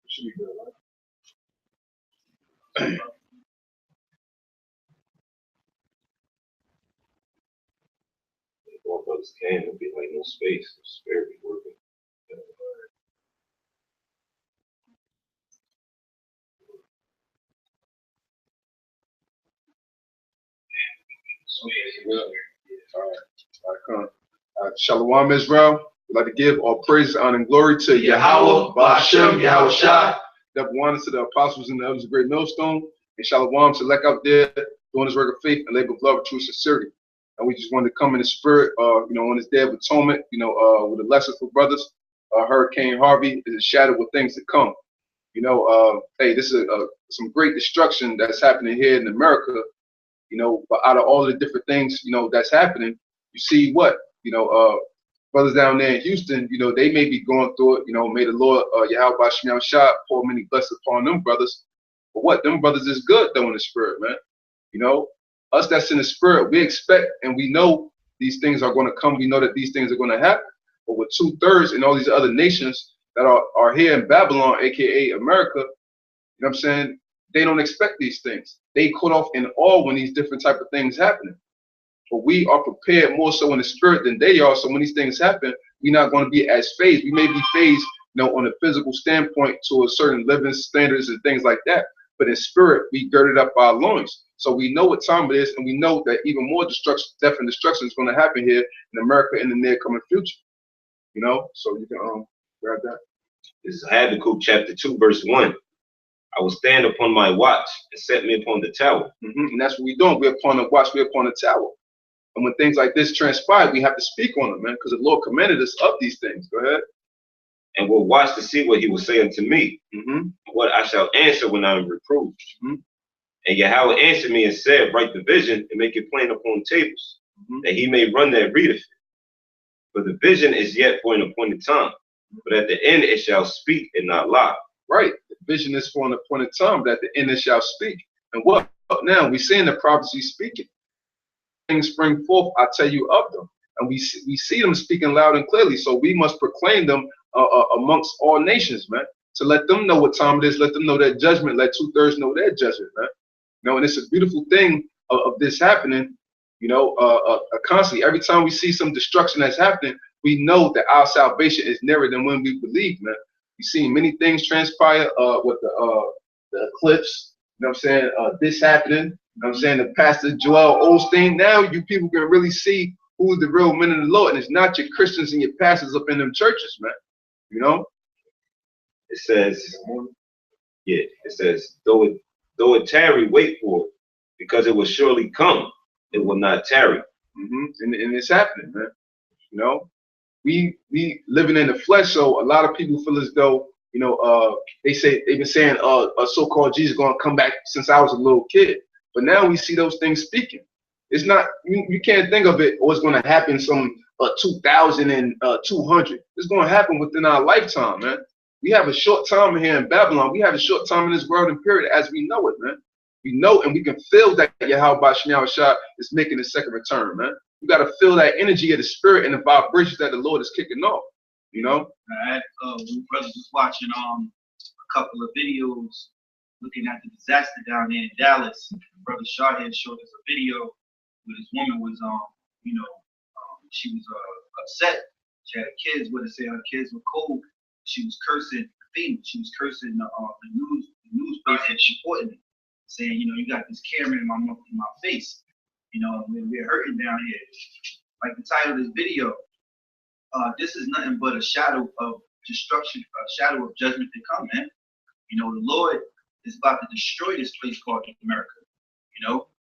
Should be good, right? More brothers can, it'll be like no space. The spirit be working. Shalawam, Israel. We'd like to give all praise, honor, and glory to Yahawah, Bahashem, Yahawashi. Double honor to the apostles and the elders of Great Millstone. And Shalawam select out there doing his work of faith and labor of love and true sincerity. And we just wanted to come in the spirit, on this day of atonement, with a lesson for brothers. Hurricane Harvey is a shadow of things to come. Hey, this is some great destruction that's happening here in America. But out of all the different things, that's happening, you see what, brothers down there in Houston, they may be going through it. May the Lord, YAHAWASHI, pour many blessings upon them brothers. But what, them brothers is good though in the spirit, man. Us that's in the spirit, we expect and we know these things are going to come. We know that these things are going to happen. But with 2/3 in all these other nations that are here in Babylon, aka America, what I'm saying? They don't expect these things. They caught off in awe when these different type of things happening. But we are prepared more so in the spirit than they are. So when these things happen, we're not going to be as phased. We may be phased, on a physical standpoint to a certain living standards and things like that. But in spirit, we girded up our loins. So we know what time it is, and we know that even more destruction, death and destruction is going to happen here in America in the near coming future. So you can grab that. This is Habakkuk chapter 2, verse 1. I will stand upon my watch and set me upon the tower. And that's what we're doing. We're upon the watch, we're upon the tower. And when things like this transpire, we have to speak on them, man, because the Lord commanded us of these things. Go ahead. And will watch to see what he will say unto me, what I shall answer when I am reproved. And Yahweh answered me and said, write the vision and make it plain upon tables, that he may run that readeth it. For the vision is yet for an appointed time, but at the end it shall speak and not lie. Right. The vision is for an appointed time, that at the end it shall speak. And what now? We see in the prophecy speaking. Things spring forth, I tell you of them. And we see them speaking loud and clearly. So we must proclaim them amongst all nations, man, to let them know what time it is, let them know their judgment, let 2/3 know their judgment, man. And it's a beautiful thing of this happening, constantly. Every time we see some destruction that's happening, we know that our salvation is nearer than when we believe, man. We've seen many things transpire with the eclipse, this happening, the Pastor Joel Osteen. Now you people can really see who's the real men of the Lord, and it's not your Christians and your pastors up in them churches, man. It says, though it tarry, wait for it, because it will surely come. It will not tarry. And it's happening, man. We living in the flesh, so a lot of people feel as though, they've been saying a so-called Jesus gonna come back since I was a little kid. But now we see those things speaking. It's not, you can't think of it, it's gonna happen some 2,200. It's gonna happen within our lifetime, man. We have a short time here in Babylon. We have a short time in this world and period as we know it, man. We know and we can feel that YAHAWASHI is making a second return, man. You got to feel that energy of the spirit and the vibrations that the Lord is kicking off, All right. We brothers was watching a couple of videos looking at the disaster down there in Dallas. Brother Shaw had showed us a video where this woman was, she was upset. She had kids with her, say her kids were cold. She was cursing FEMA. She was cursing the news person supporting it, saying, you got this camera in my face. We're hurting down here. Like the title of this video, this is nothing but a shadow of destruction, a shadow of judgment to come, man. The Lord is about to destroy this place called America.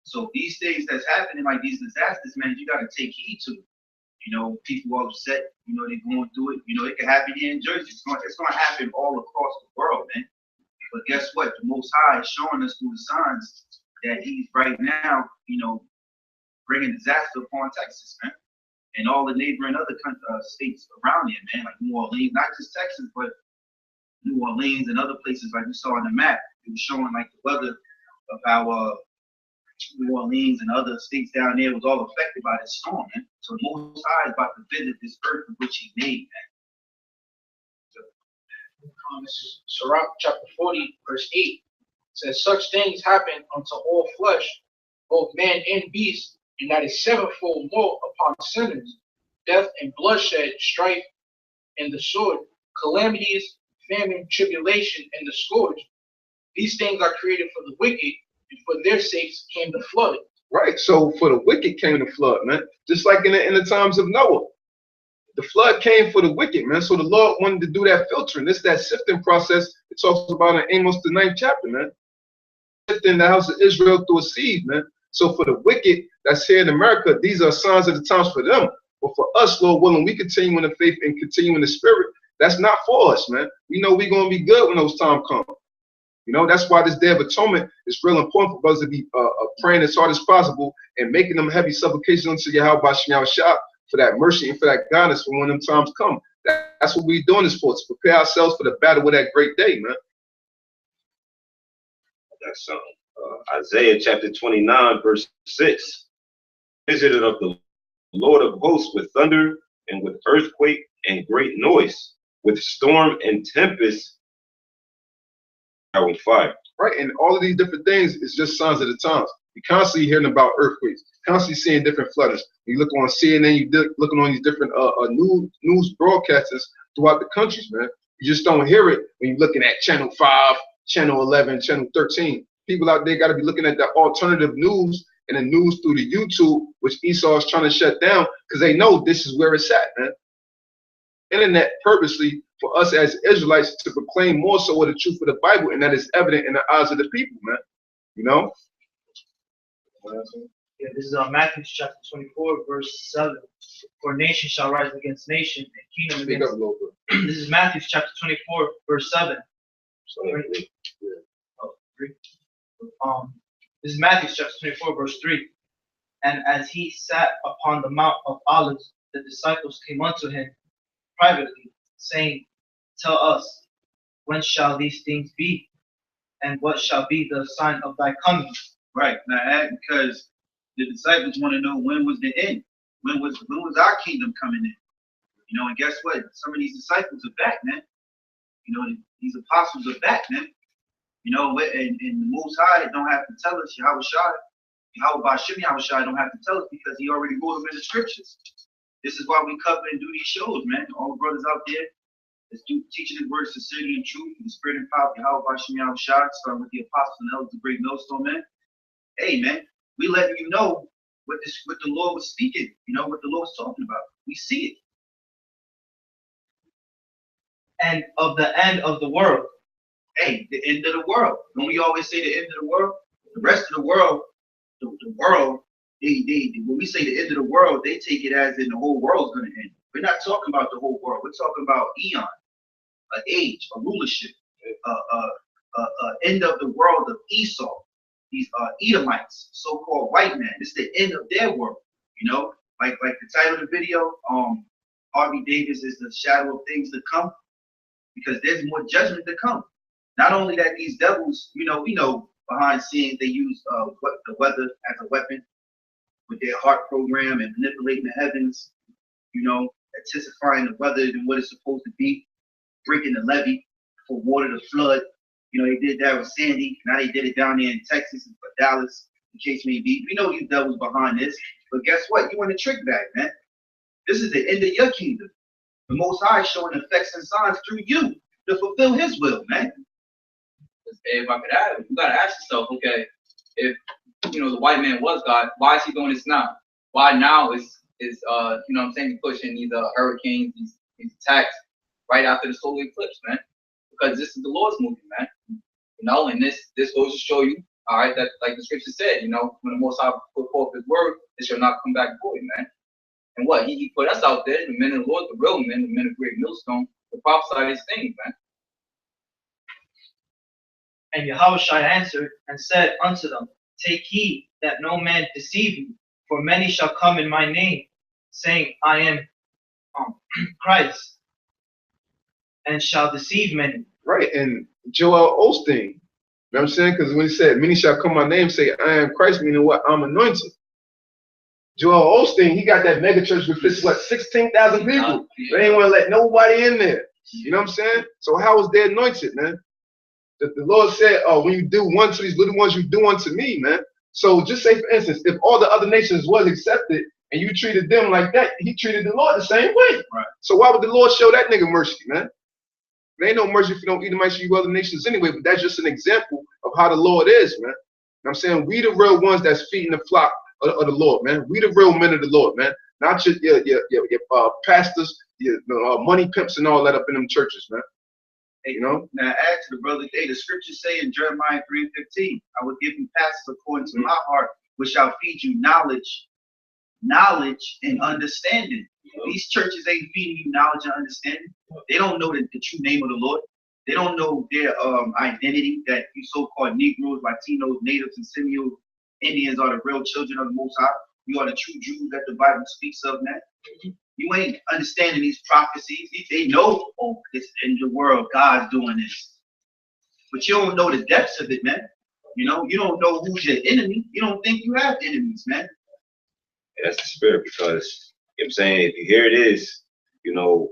So these things that's happening, like these disasters, man, you got to take heed to it. People are upset, they're going through it. It can happen here in Jersey. It's going to happen all across the world, man. But guess what? The Most High is showing us through the signs that he's right now, bringing disaster upon Texas, man. And all the neighboring other states around here, man, like New Orleans, not just Texas, but New Orleans and other places like we saw on the map. It was showing like the weather of how New Orleans and other states down there was all affected by this storm, man. So the Most High is about to visit this earth of which he made, man. This is Sirach chapter 40, verse 8. It says, such things happen unto all flesh, both man and beast, and that is sevenfold more upon sinners. Death and bloodshed, strife and the sword, calamities, famine, tribulation, and the scourge. These things are created for the wicked, and for their sakes came the flood. Right. So for the wicked came the flood, man. Just like in the times of Noah. The flood came for the wicked, man. So the Lord wanted to do that filtering. It's that sifting process it talks about in Amos, the 9th chapter, man. Sifting the house of Israel through a seed, man. So for the wicked that's here in America, these are signs of the times for them. But for us, Lord willing, we continue in the faith and continue in the spirit. That's not for us, man. We know we're going to be good when those times come. You know, that's why this Day of Atonement is real important for us to be praying as hard as possible and making them heavy supplications unto YAHAWASHI for that mercy and for that guidance for when them times come. That's what we're doing this for, to prepare ourselves for the battle with that great day, man. That's something. Isaiah chapter 29, verse 6. Visited of the Lord of hosts with thunder and with earthquake and great noise, with storm and tempest and fire. Right, and all of these different things is just signs of the times. You're constantly hearing about earthquakes, constantly seeing different floodings. You look on CNN, you're looking on these different news broadcasters throughout the countries, man. You just don't hear it when you're looking at Channel 5, Channel 11, Channel 13. People out there got to be looking at the alternative news and the news through the YouTube, which Esau is trying to shut down because they know this is where it's at, man. Internet purposely for us as Israelites to proclaim more so of the truth of the Bible, and that is evident in the eyes of the people, man. You know? Yeah, this is Matthew chapter 24, verse 7. For nation shall rise against nation, and kingdom against. This is Matthew chapter 24, verse 7. This is Matthew chapter 24, verse 3. And as he sat upon the Mount of Olives, the disciples came unto him privately, saying, tell us, when shall these things be? And what shall be the sign of thy coming? Right, now because the disciples want to know when was the end, when was our kingdom coming in, you know. And guess what? Some of these disciples are back, man. You know, these apostles are back, man. You know, and the Most High don't have to tell us. YAHAWASHI don't have to tell us because He already wrote them in the scriptures. This is why we cover and do these shows, man. All the brothers out there that's teaching His words, sincerity and truth, and the spirit and power of YAHAWASHI, starting with the apostles and elders of GREATMILLSTONE, man. Hey, man, we letting you know what the Lord was speaking, you know, what the Lord was talking about. We see it. And of the end of the world. Hey, the end of the world. When we always say the end of the world, the rest of the world, the world, when we say the end of the world, they take it as in the whole world's going to end. We're not talking about the whole world. We're talking about eon, an age, a rulership, end of the world of Esau. These Edomites, so-called white men. This is the end of their world, you know. Like the title of the video, Harvey Davis is the shadow of things to come, because there's more judgment to come. Not only that, these devils, you know, we know behind scenes they use the weather as a weapon with their heart program and manipulating the heavens, you know, anticipating the weather than what it's supposed to be, breaking the levee for water to flood. You know, they did that with Sandy. Now they did it down there in Texas and Dallas, in case may be. We know you devils behind this, but guess what? You in the trick bag, man. This is the end of your kingdom. The Most High showing effects and signs through you to fulfill His will, man. If I could add, you gotta ask yourself, okay, if you know the white man was God, why is he doing this now? Why now is you know what I'm saying, pushing these hurricanes, these attacks right after the solar eclipse, man? Because this is the Lord's movie, man. You know, and this goes to show you, all right, that like the scripture said, you know, when the Most High put forth His word, it shall not come back void, man. And what he put us out there, the men of the Lord, the real men, the men of GREATMILLSTONE, to prophesy these things, man. And YAHAWASHI answered and said unto them, take heed that no man deceive you, for many shall come in my name, saying, I am Christ, and shall deceive many. Right, and Joel Osteen, you know what I'm saying? Because when he said, many shall come my name, say, I am Christ, meaning what? I'm anointed. Joel Osteen, he got that mega church with what, 16,000 people. They ain't want to let nobody in there. You know what I'm saying? So how is they anointed, man? The Lord said, when you do one to these little ones, you do unto me, man. So just say, for instance, if all the other nations was accepted and you treated them like that, he treated the Lord the same way. Right. So why would the Lord show that nigga mercy, man? There ain't no mercy if you don't eat the mice you other nations anyway, but that's just an example of how the Lord is, man. You know what I'm saying? We the real ones that's feeding the flock of the Lord, man. We the real men of the Lord, man. Not your pastors, your money pimps and all that up in them churches, man. Hey, you know? Now add to the brother, hey, the scriptures say in Jeremiah 3:15, I will give you pastors according to my heart, which shall feed you knowledge and understanding. These churches ain't feeding you knowledge and understanding. They don't know the true name of the Lord. They don't know their identity, that you so-called Negroes, Latinos, Natives, and Seminoles, Indians are the real children of the Most High. You are the true Jews that the Bible speaks of, man. You ain't understanding these prophecies. They know, oh, this in the world, God's doing this. But you don't know the depths of it, man. You know, you don't know who's your enemy. You don't think you have enemies, man. That's the spirit, because you know what I'm saying, if you hear it is, you know,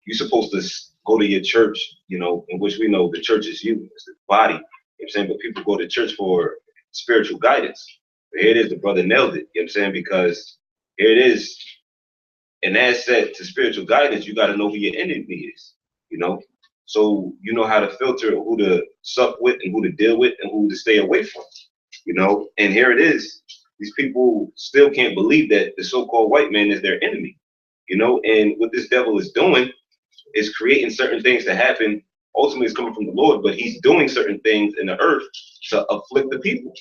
you're supposed to go to your church, you know, in which we know the church is you, it's the body. You know what I'm saying? But people go to church for spiritual guidance. But here it is, the brother nailed it, you know what I'm saying? Because here it is, an asset to spiritual guidance, you got to know who your enemy is, you know? So you know how to filter who to suck with and who to deal with and who to stay away from, you know? And here it is. These people still can't believe that the so-called white man is their enemy, you know? And what this devil is doing is creating certain things to happen. Ultimately, it's coming from the Lord, but he's doing certain things in the earth to afflict the people,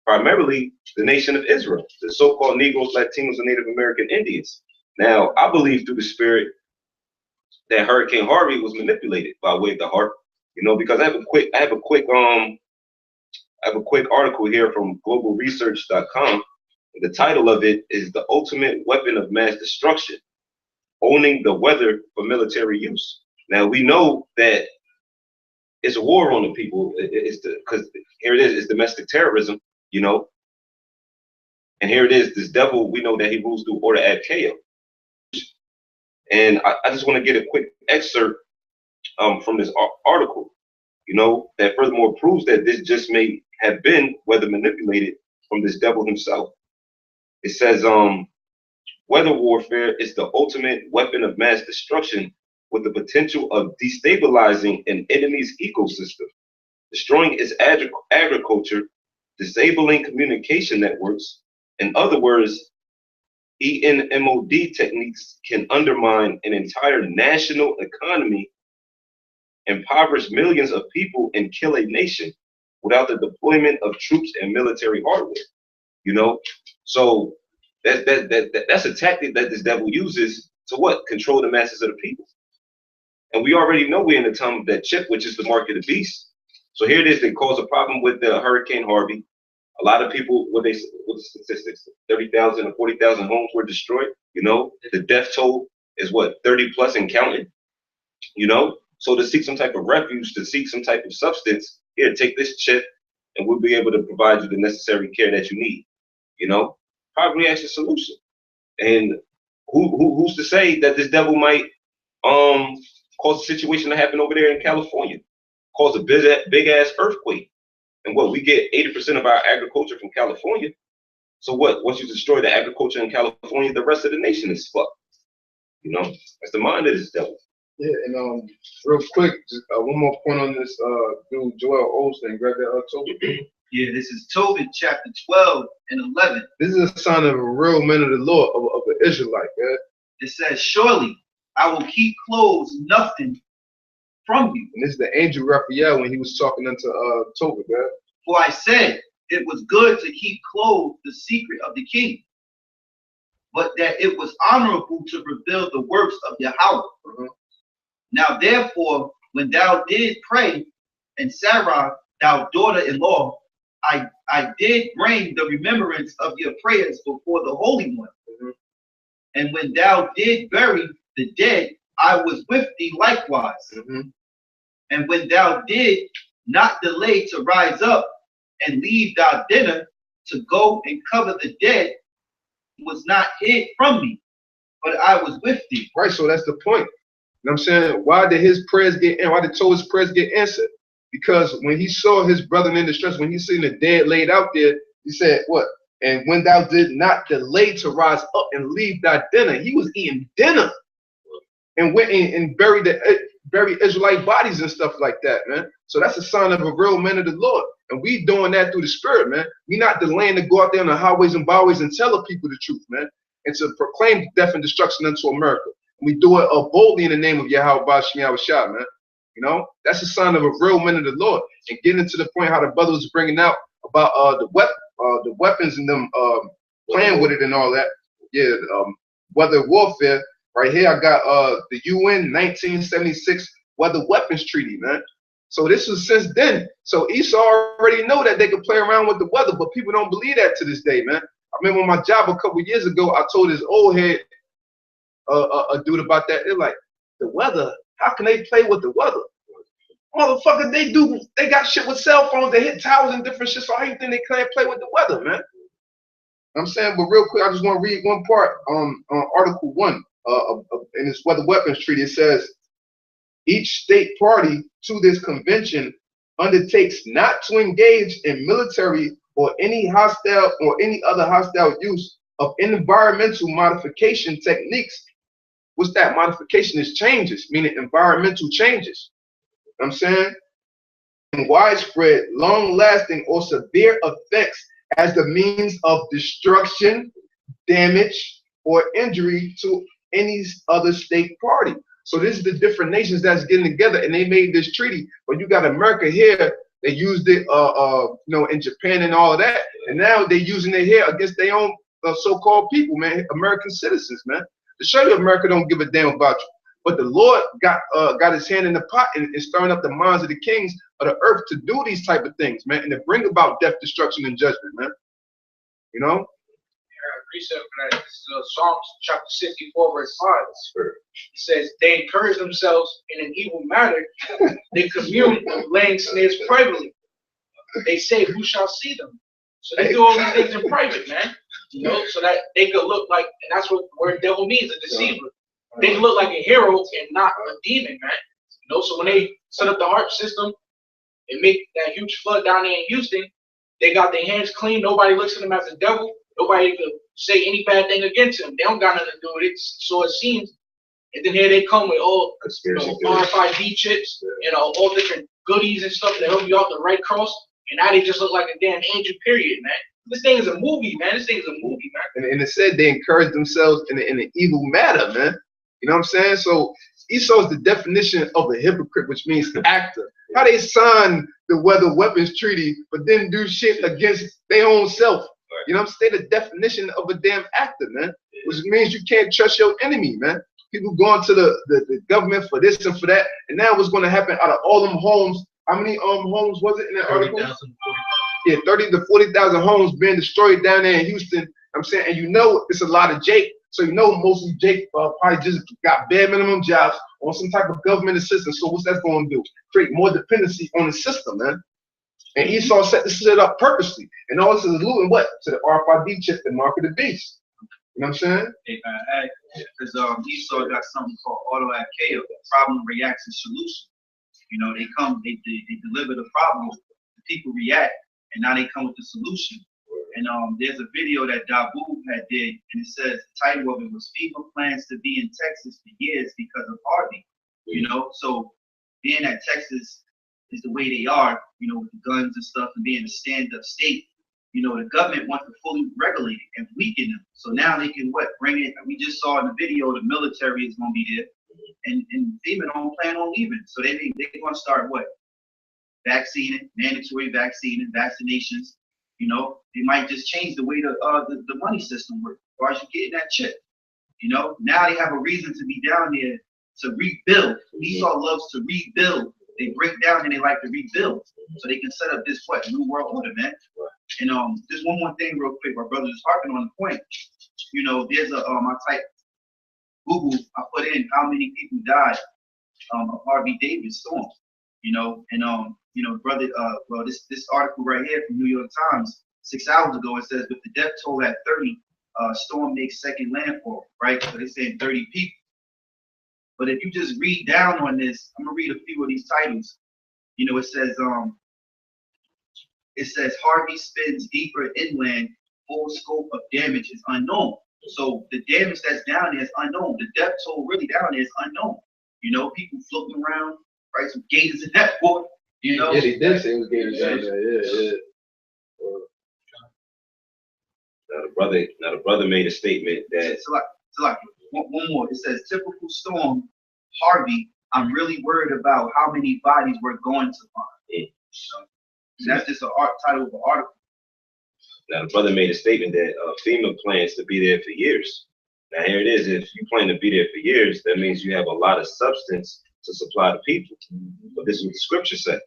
primarily the nation of Israel, the so-called Negroes, Latinos, and Native American Indians. Now, I believe through the spirit that Hurricane Harvey was manipulated by way of the heart, you know, because I have a quick article here from globalresearch.com. The title of it is "The Ultimate Weapon of Mass Destruction: Owning the Weather for Military Use." Now we know that it's a war on the people. Because here it is, it's domestic terrorism, you know. And here it is, this devil, we know that he rules through order ad chaos. And I just want to get a quick excerpt from this article, you know, that furthermore proves that this just may have been weather manipulated from this devil himself. It says, weather warfare is the ultimate weapon of mass destruction with the potential of destabilizing an enemy's ecosystem, destroying its agriculture, disabling communication networks. In other words, ENMOD techniques can undermine an entire national economy, impoverish millions of people, and kill a nation without the deployment of troops and military hardware. You know, so that's a tactic that this devil uses to what? Control the masses of the people. And we already know we're in the time of that chip, which is the mark of the beast. So here it is. They cause a problem with the Hurricane Harvey. A lot of people, what the statistics, 30,000 or 40,000 homes were destroyed. You know, the death toll is what, 30 plus and counting. You know, so to seek some type of refuge, to seek some type of substance, here, take this chip, and we'll be able to provide you the necessary care that you need. You know, probably that's a solution. And who's to say that this devil might cause a situation to happen over there in California, cause a big ass earthquake? And what, we get 80% of our agriculture from California. So what, once you destroy the agriculture in California, the rest of the nation is fucked. You know, that's the mind of this devil. Yeah, and real quick, just one more point on this dude, Joel Osteen. Grab that Tobit. Yeah, this is Tobit chapter 12 and 11. This is a sign of a real man of the Lord, of an Israelite, man. It says, surely I will keep closed nothing from you. And this is the angel Raphael when he was talking unto Tobit, man. For I said, it was good to keep closed the secret of the king, but that it was honorable to reveal the works of YAHAWAH. Now therefore, when thou did pray, and Sarah, thou daughter-in-law, I did bring the remembrance of your prayers before the Holy One. And when thou did bury the dead, I was with thee likewise. And when thou did not delay to rise up and leave thy dinner to go and cover the dead, was not hid from me, but I was with thee. Right, so that's the point. You know what I'm saying? Why did his prayers get in? Why did To's prayers get answered? Because when he saw his brother in distress, when he seen the dead laid out there, he said, what? And when thou did not delay to rise up and leave thy dinner, he was eating dinner and went in and buried Israelite bodies and stuff like that, man. So that's a sign of a real man of the Lord. And we doing that through the Spirit, man. We not delaying to go out there on the highways and byways and tell the people the truth, man, and to proclaim death and destruction unto America. And we do it boldly in the name of YAHAWASHI, YAHAWASHI, man. You know, that's a sign of a real man of the Lord. And getting to the point how the brother was bringing out about the weapons and them playing with it and all that. Yeah, weather warfare. Right here, I got the UN 1976 Weather Weapons Treaty, man. So this was since then. So Esau already know that they could play around with the weather, but people don't believe that to this day, man. I remember on my job a couple years ago, I told this old head a dude about that. They're like, the weather? How can they play with the weather? Motherfucker, they got shit with cell phones. They hit towers and different shit. So how you think they can't play with the weather, man? I'm saying, but real quick, I just want to read one part on Article 1 in this Weather Weapons Treaty. It says, each state party to this convention undertakes not to engage in military or any other hostile use of environmental modification techniques. What's that? Modification is changes, meaning environmental changes. You know what I'm saying? And widespread, long-lasting, or severe effects as the means of destruction, damage, or injury to any other state party. So this is the different nations that's getting together, and they made this treaty. But you got America here. They used it, you know, in Japan and all of that, and now they're using it here against their own so-called people, man, American citizens, man. To show you, America don't give a damn about you. But the Lord got his hand in the pot and stirring up the minds of the kings of the earth to do these type of things, man, and to bring about death, destruction, and judgment, man. You know? Precept for that. This is Psalms chapter 64, verse 5. It says, they encourage themselves in an evil matter. They commune, laying snares privately. They say, who shall see them? So they do all these things in private, man. You know, so that they could look like, and that's what the word devil means, a deceiver. They can look like a hero and not a demon, man. You know, so when they set up the HARP system and make that huge flood down there in Houston, they got their hands clean. Nobody looks at them as a devil. Nobody could say any bad thing against them. They don't got nothing to do with it. So it seems. And then here they come with all, you know, RFID chips and all different goodies and stuff that help you out the right cross. And now they just look like a damn angel, period, man. This thing is a movie, man. This thing is a movie, man. And it said they encourage themselves in an evil matter, man. You know what I'm saying? So Esau is the definition of a hypocrite, which means actor. How they sign the Weather Weapons Treaty, but then do shit against their own self. You know what I'm saying? The definition of a damn actor, man. Which means you can't trust your enemy, man. People going to the government for this and for that. And now what's going to happen out of all them homes? How many homes was it in that article? 30,000. Yeah, 30 to 40,000 homes being destroyed down there in Houston. I'm saying, and you know it's a lot of Jake. So you know mostly Jake probably just got bare minimum jobs on some type of government assistance. So what's that going to do? Create more dependency on the system, man. And Esau set this shit up purposely. And all this is alluding what? To the RFID chip, the mark of the beast. You know what I'm saying? Because Esau got something called auto-AKO, problem, reaction, solution. You know, they come, they deliver the problem, the people react, and now they come with the solution. And there's a video that Dabu had did, and it says the title of it was FEMA plans to be in Texas for years because of Harvey. You know, so being that Texas is the way they are, you know, with the guns and stuff, and being a stand-up state, you know, the government wants to fully regulate it and weaken them. So now they can bring it. We just saw in the video the military is going to be there, and FEMA don't plan on leaving. So they're going to start vaccinating, mandatory vaccinations. You know, they might just change the way the money system works as far as you getting that chip. You know, now they have a reason to be down there to rebuild. Esau loves to rebuild. They break down and they like to rebuild, so they can set up this new world order, man. And just one more thing, real quick. My brother is harping on the point. You know, there's I type Google. I put in how many people died of Harvey Davis storm. You know, and you know, brother, well, this article right here from New York Times 6 hours ago, it says with the death toll at 30, storm makes second landfall, right? So they're saying 30 people. But if you just read down on this, I'm gonna read a few of these titles. You know, it says Harvey spins deeper inland, full scope of damage is unknown. So the damage that's down there is unknown. The depth toll really down there is unknown. You know, people floating around, right? Some gators in that port. You know, yeah, they did say it was gators down there. Yeah. Now the brother made a statement that. One more. It says typical storm, Harvey. I'm really worried about how many bodies we're going to find. That's just a title of an article. Now the brother made a statement that FEMA plans to be there for years. Now here it is. If you plan to be there for years, that means you have a lot of substance to supply the people. But this is what the scripture said.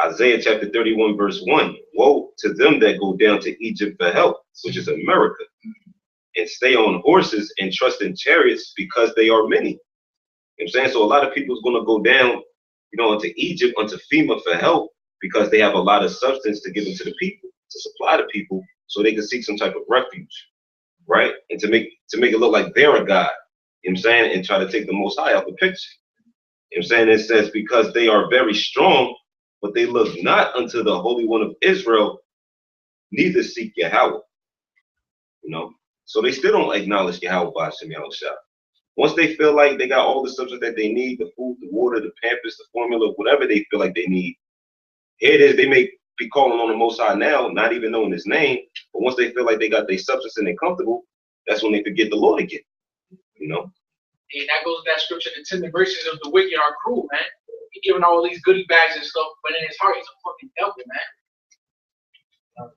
Isaiah chapter 31 verse 1. Woe to them that go down to Egypt for help, which is America, and stay on horses and trust in chariots because they are many. You know what I'm saying? So a lot of people is going to go down, you know, into Egypt, onto FEMA for help because they have a lot of substance to give into the people, to supply the people, so they can seek some type of refuge, right? And to make it look like they're a god, you know what I'm saying, and try to take the Most High out the picture. You know what I'm saying? It says because they are very strong, but they look not unto the Holy One of Israel, neither seek Yahawah. You know, so they still don't acknowledge YAHAWAH, YAHAWASHI. Once they feel like they got all the substance that they need, the food, the water, the pampers, the formula, whatever they feel like they need, here it is. They may be calling on the Most High now, not even knowing His name, but once they feel like they got their substance and they're comfortable, that's when they forget the Lord again. You know. And that goes to that scripture, the tender mercies of the wicked are cruel, man. He giving all these goodie bags and stuff, but in his heart, he's a fucking devil, man.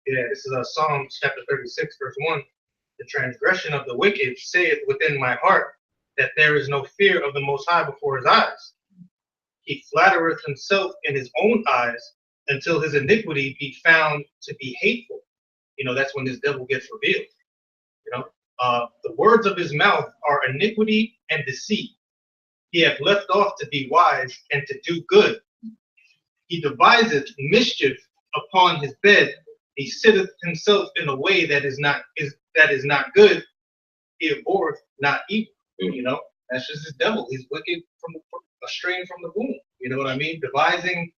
Yeah, this is Psalms chapter 36, verse 1. The transgression of the wicked saith within my heart that there is no fear of the Most High before his eyes. He flattereth himself in his own eyes until his iniquity be found to be hateful. You know, that's when this devil gets revealed. You know, the words of his mouth are iniquity and deceit. He hath left off to be wise and to do good. He deviseth mischief upon his bed. He sitteth himself in a way that is not good. He abhorreth not evil. You know, that's just his devil. He's wicked from straying from the womb. You know what I mean? Devising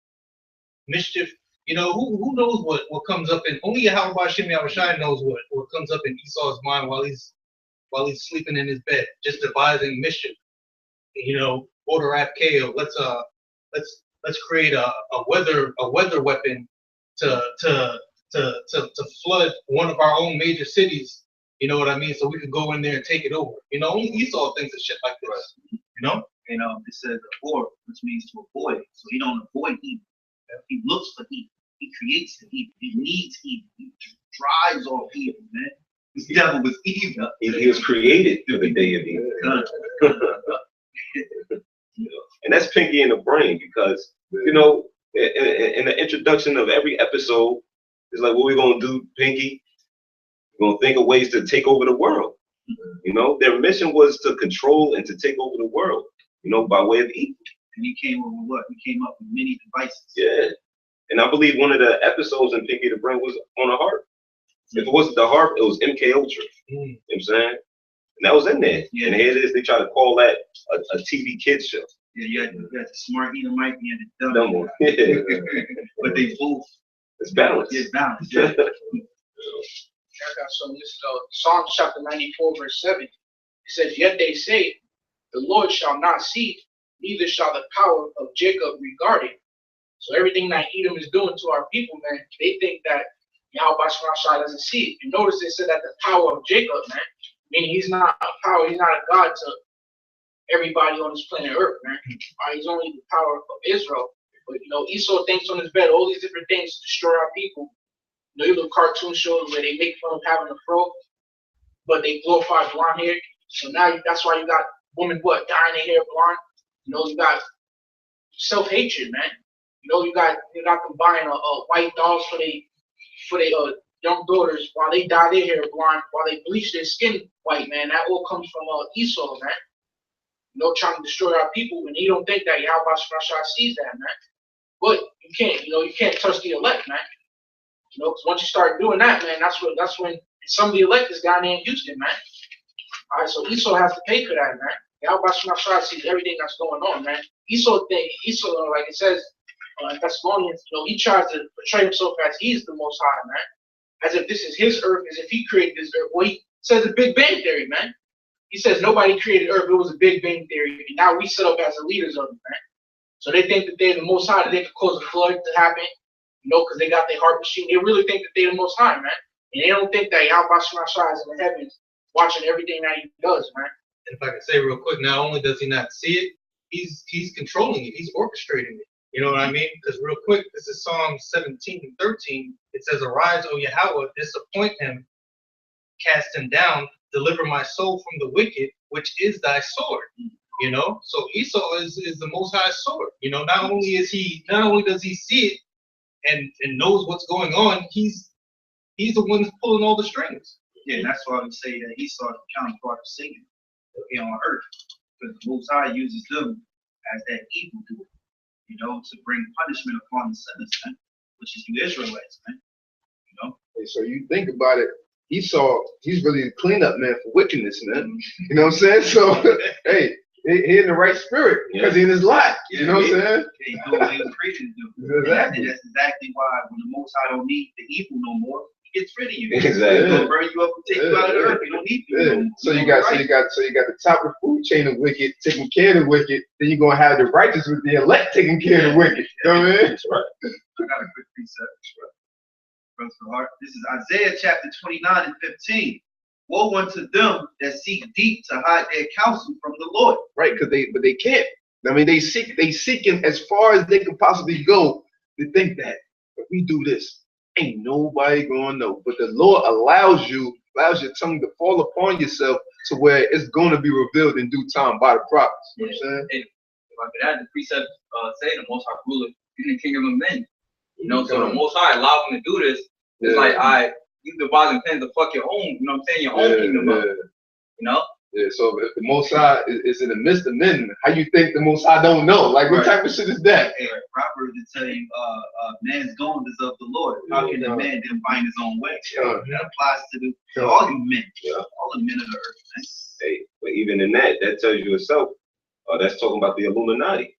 mischief. You know, who knows what comes up in, only YAHAWASHI knows what comes up in Esau's mind while he's sleeping in his bed, just devising mischief. You know, order FKO. Let's create a weather weapon to flood one of our own major cities. You know what I mean? So we could go in there and take it over. You know, only Esau thinks of shit like this. You know? And it says abhor, which means to avoid. So he don't avoid evil. He looks for evil. He creates the evil. He needs evil. He drives off evil, man. This devil was evil. He was created through the day of evil. And that's Pinky in the brain because, you know, in the introduction of every episode, it's like, what we gonna do, Pinky? We're gonna think of ways to take over the world. You know, their mission was to control and to take over the world, you know, by way of evil. And he came up with what? He came up with many devices. Yeah. And I believe one of the episodes in Pinky the Brain was on a harp. If it wasn't the harp, it was MK Ultra. You know what I'm saying? And that was in there. Yeah. And here it is, they try to call that a TV kids show. Yeah, you had the smart eater mic and the dumb one. But they both. It's balanced. It's balanced. Yeah. So this is Psalms chapter 94, verse 7. It says, yet they say, the Lord shall not see, neither shall the power of Jacob regard it. So everything that Edom is doing to our people, man, they think that YAHAWASHI doesn't see it. And notice they said that the power of Jacob, man, meaning he's not a power, he's not a God to everybody on this planet Earth, man. He's only the power of Israel. But, you know, Esau thinks on his bed all these different things to destroy our people. You know, you look cartoon shows where they make fun of having a fro, but they glorify blonde hair. So now that's why you got women, dyeing their hair blonde. You know, you got self-hatred, man. You know, you got them buying white dolls for their young daughters while they dye their hair blonde, while they bleach their skin white, man. That all comes from Esau, man. You know, trying to destroy our people, and you don't think that YAHAWASHI sees that, man. But you can't touch the elect, man. You know, because once you start doing that, man, that's when some of the elect is down there in Houston, man. All right, so Esau has to pay for that, man. Yahawah sees everything that's going on, man. Esau, like it says in Thessalonians, he tries to portray himself as he's the Most High, man. As if this is his earth, as if he created this earth. Well, he says the Big Bang Theory, man. He says nobody created earth, it was a Big Bang Theory, and now we set up as the leaders of it, man. So they think that they're the Most High, that they could cause a flood to happen, because they got their heart machine. They really think that they're the Most High, man. And they don't think that Yahawah is in the heavens watching everything that he does, man. And if I can say real quick, not only does he not see it, he's controlling it. He's orchestrating it. You know what I mean? Because real quick, this is Psalm 17 and 13. It says, "Arise, O Yahawah, disappoint him, cast him down, deliver my soul from the wicked, which is thy sword." So Esau is the Most High sword. Not only does he see it and knows what's going on, he's the one that's pulling all the strings. Yeah, and that's why we say that Esau is the counterpart of Satan here on earth, because the Most High uses them as that evildoer, to bring punishment upon the sinners, man, which is you Israelites, man. And so you think about it, Esau, he's really the cleanup man for wickedness, man. You know what I'm saying? So, hey, he in the right spirit because he in his life. You know what I'm saying? He doing what he was created to do. Exactly. And that's exactly why when the Most High don't need the evil no more, he gets rid of you. Exactly. He's gonna burn you up and take you out of the earth. You don't need you no more. So you got the top of the food chain of wicked taking care of the wicked. Then you're gonna have the righteous with the elect taking care of the wicked. You know what I mean? That's right. I got a quick precept. Brother Heart. This is Isaiah chapter 29 and 15. Woe unto them that seek deep to hide their counsel from the Lord. Right, but they can't. I mean, they seeking as far as they can possibly go to think that if we do this, ain't nobody gonna know. But the Lord allows your tongue to fall upon yourself to where it's gonna be revealed in due time by the prophets. You know what I'm saying? If I could add, the precept say the Most High ruleth in the kingdom of men. So the Most High allowed him to do this. It's like, you devising plans to fuck your own, your own kingdom up. Yeah, so if the Most High is in the midst of men, how you think the Most High don't know? Like, what type of shit is that? Hey, Proverbs to tell you, man's going is of the Lord. How can a man then find his own way? That applies to all you men, all the men of the earth. Man. Hey, but even in that tells you itself. That's talking about the Illuminati,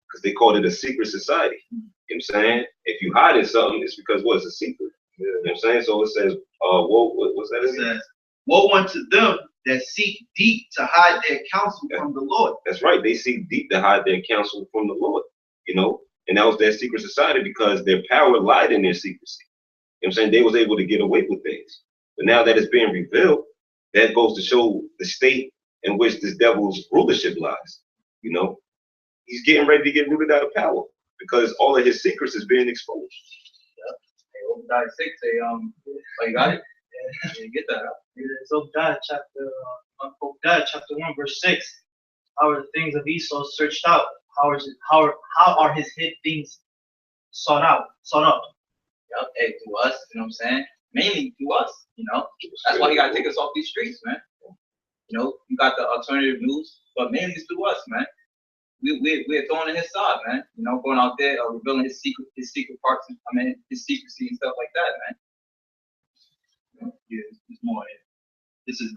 because they called it a secret society. You know what I'm saying? If you hide something, it's because it's a secret. You know what I'm saying? So it says, what's that? It says, woe unto them that seek deep to hide their counsel from the Lord. That's right. They seek deep to hide their counsel from the Lord. And that was their secret society because their power lied in their secrecy. You know what I'm saying? They was able to get away with things. But now that it's being revealed, that goes to show the state in which this devil's rulership lies. He's getting ready to get rooted out of power because all of his secrets is being exposed. Obadiah 6 say, you got it? Yeah, get that out. It's Obadiah chapter 1 verse 6. How are the things of Esau searched out? How are his hid things sought up? Yep, hey, to us, you know what I'm saying? Mainly to us, That's why he gotta take us off these streets, man. You got the alternative news, but mainly it's to us, man. We're throwing in his side, man. Going out there, revealing his secret parts. His secrecy and stuff like that, man. Yeah, there's more here. This is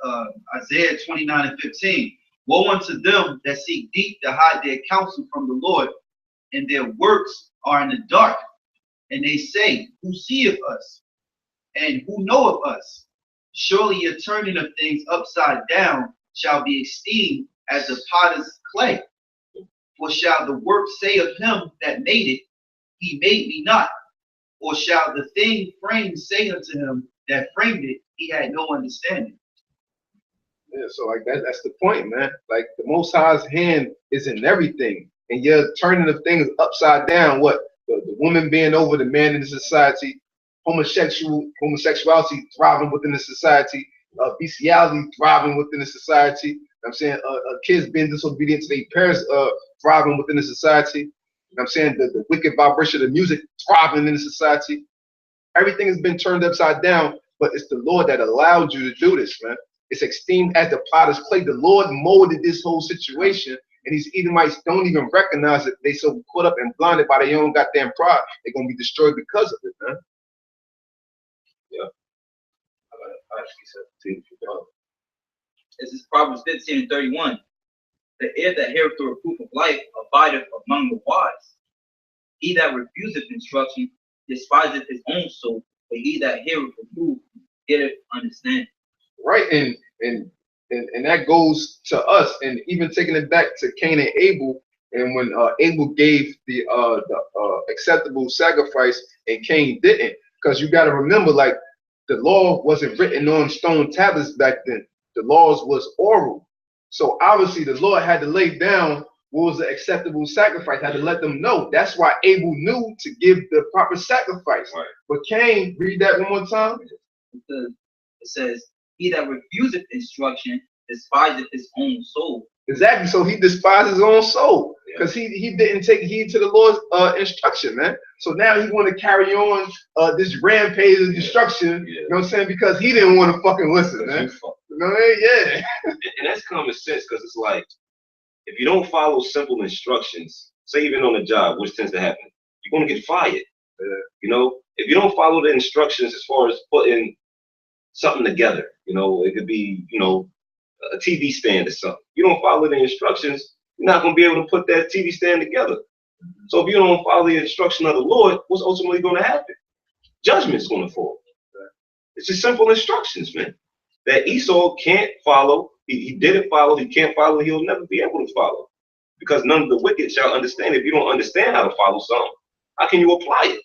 Isaiah 29 and 15. Woe unto them that seek deep to hide their counsel from the Lord, and their works are in the dark. And they say, who seeth us? And who knoweth us? Surely your turning of things upside down shall be esteemed as the potter's clay. For shall the work say of him that made it, he made me not? Or shall the thing framed say unto him that framed it, he had no understanding? Yeah, so like that's the point, man. Like the Most High's hand is in everything, and you're turning the things upside down. What the woman being over the man in the society, homosexuality thriving within the society, bestiality thriving within the society. You know what I'm saying kids being disobedient to their parents, thriving within the society. You know what I'm saying the wicked vibration of music thriving in the society. Everything has been turned upside down, but it's the Lord that allowed you to do this, man. It's esteemed as the potter's clay. The Lord molded this whole situation, and these Edomites don't even recognize it. They so caught up and blinded by their own goddamn pride, they're gonna be destroyed because of it, man. Yeah. This is Proverbs 15 and 31. The ear that heareth the reproof of life abideth among the wise. He that refuseth instruction despiseth his own soul, but he that heareth reproof getteth understanding. Right, and that goes to us, and even taking it back to Cain and Abel, and when Abel gave the acceptable sacrifice and Cain didn't, because you got to remember, like, the law wasn't written on stone tablets back then. The laws was oral. So obviously the Lord had to lay down what was the acceptable sacrifice, had to let them know. That's why Abel knew to give the proper sacrifice. Right. But Cain, read that one more time. It says, he that refuseth instruction despiseth his own soul. Exactly. So he despised his own soul because he didn't take heed to the Lord's instruction, man. So now he want to carry on this rampage of destruction. You know what I'm saying? Because he didn't want to fucking listen, man. You know what I mean? Yeah. And that's common sense, because it's like, if you don't follow simple instructions, say even on a job, which tends to happen, you're going to get fired. You know, if you don't follow the instructions as far as putting something together, you know, it could be, you know, a TV stand or something. You don't follow the instructions, you're not going to be able to put that TV stand together. So if you don't follow the instruction of the Lord, what's ultimately going to happen? Judgment's going to fall. It's just simple instructions, man, that Esau can't follow. He didn't follow, he can't follow, he'll never be able to follow. Because none of the wicked shall understand. If you don't understand how to follow something, how can you apply it?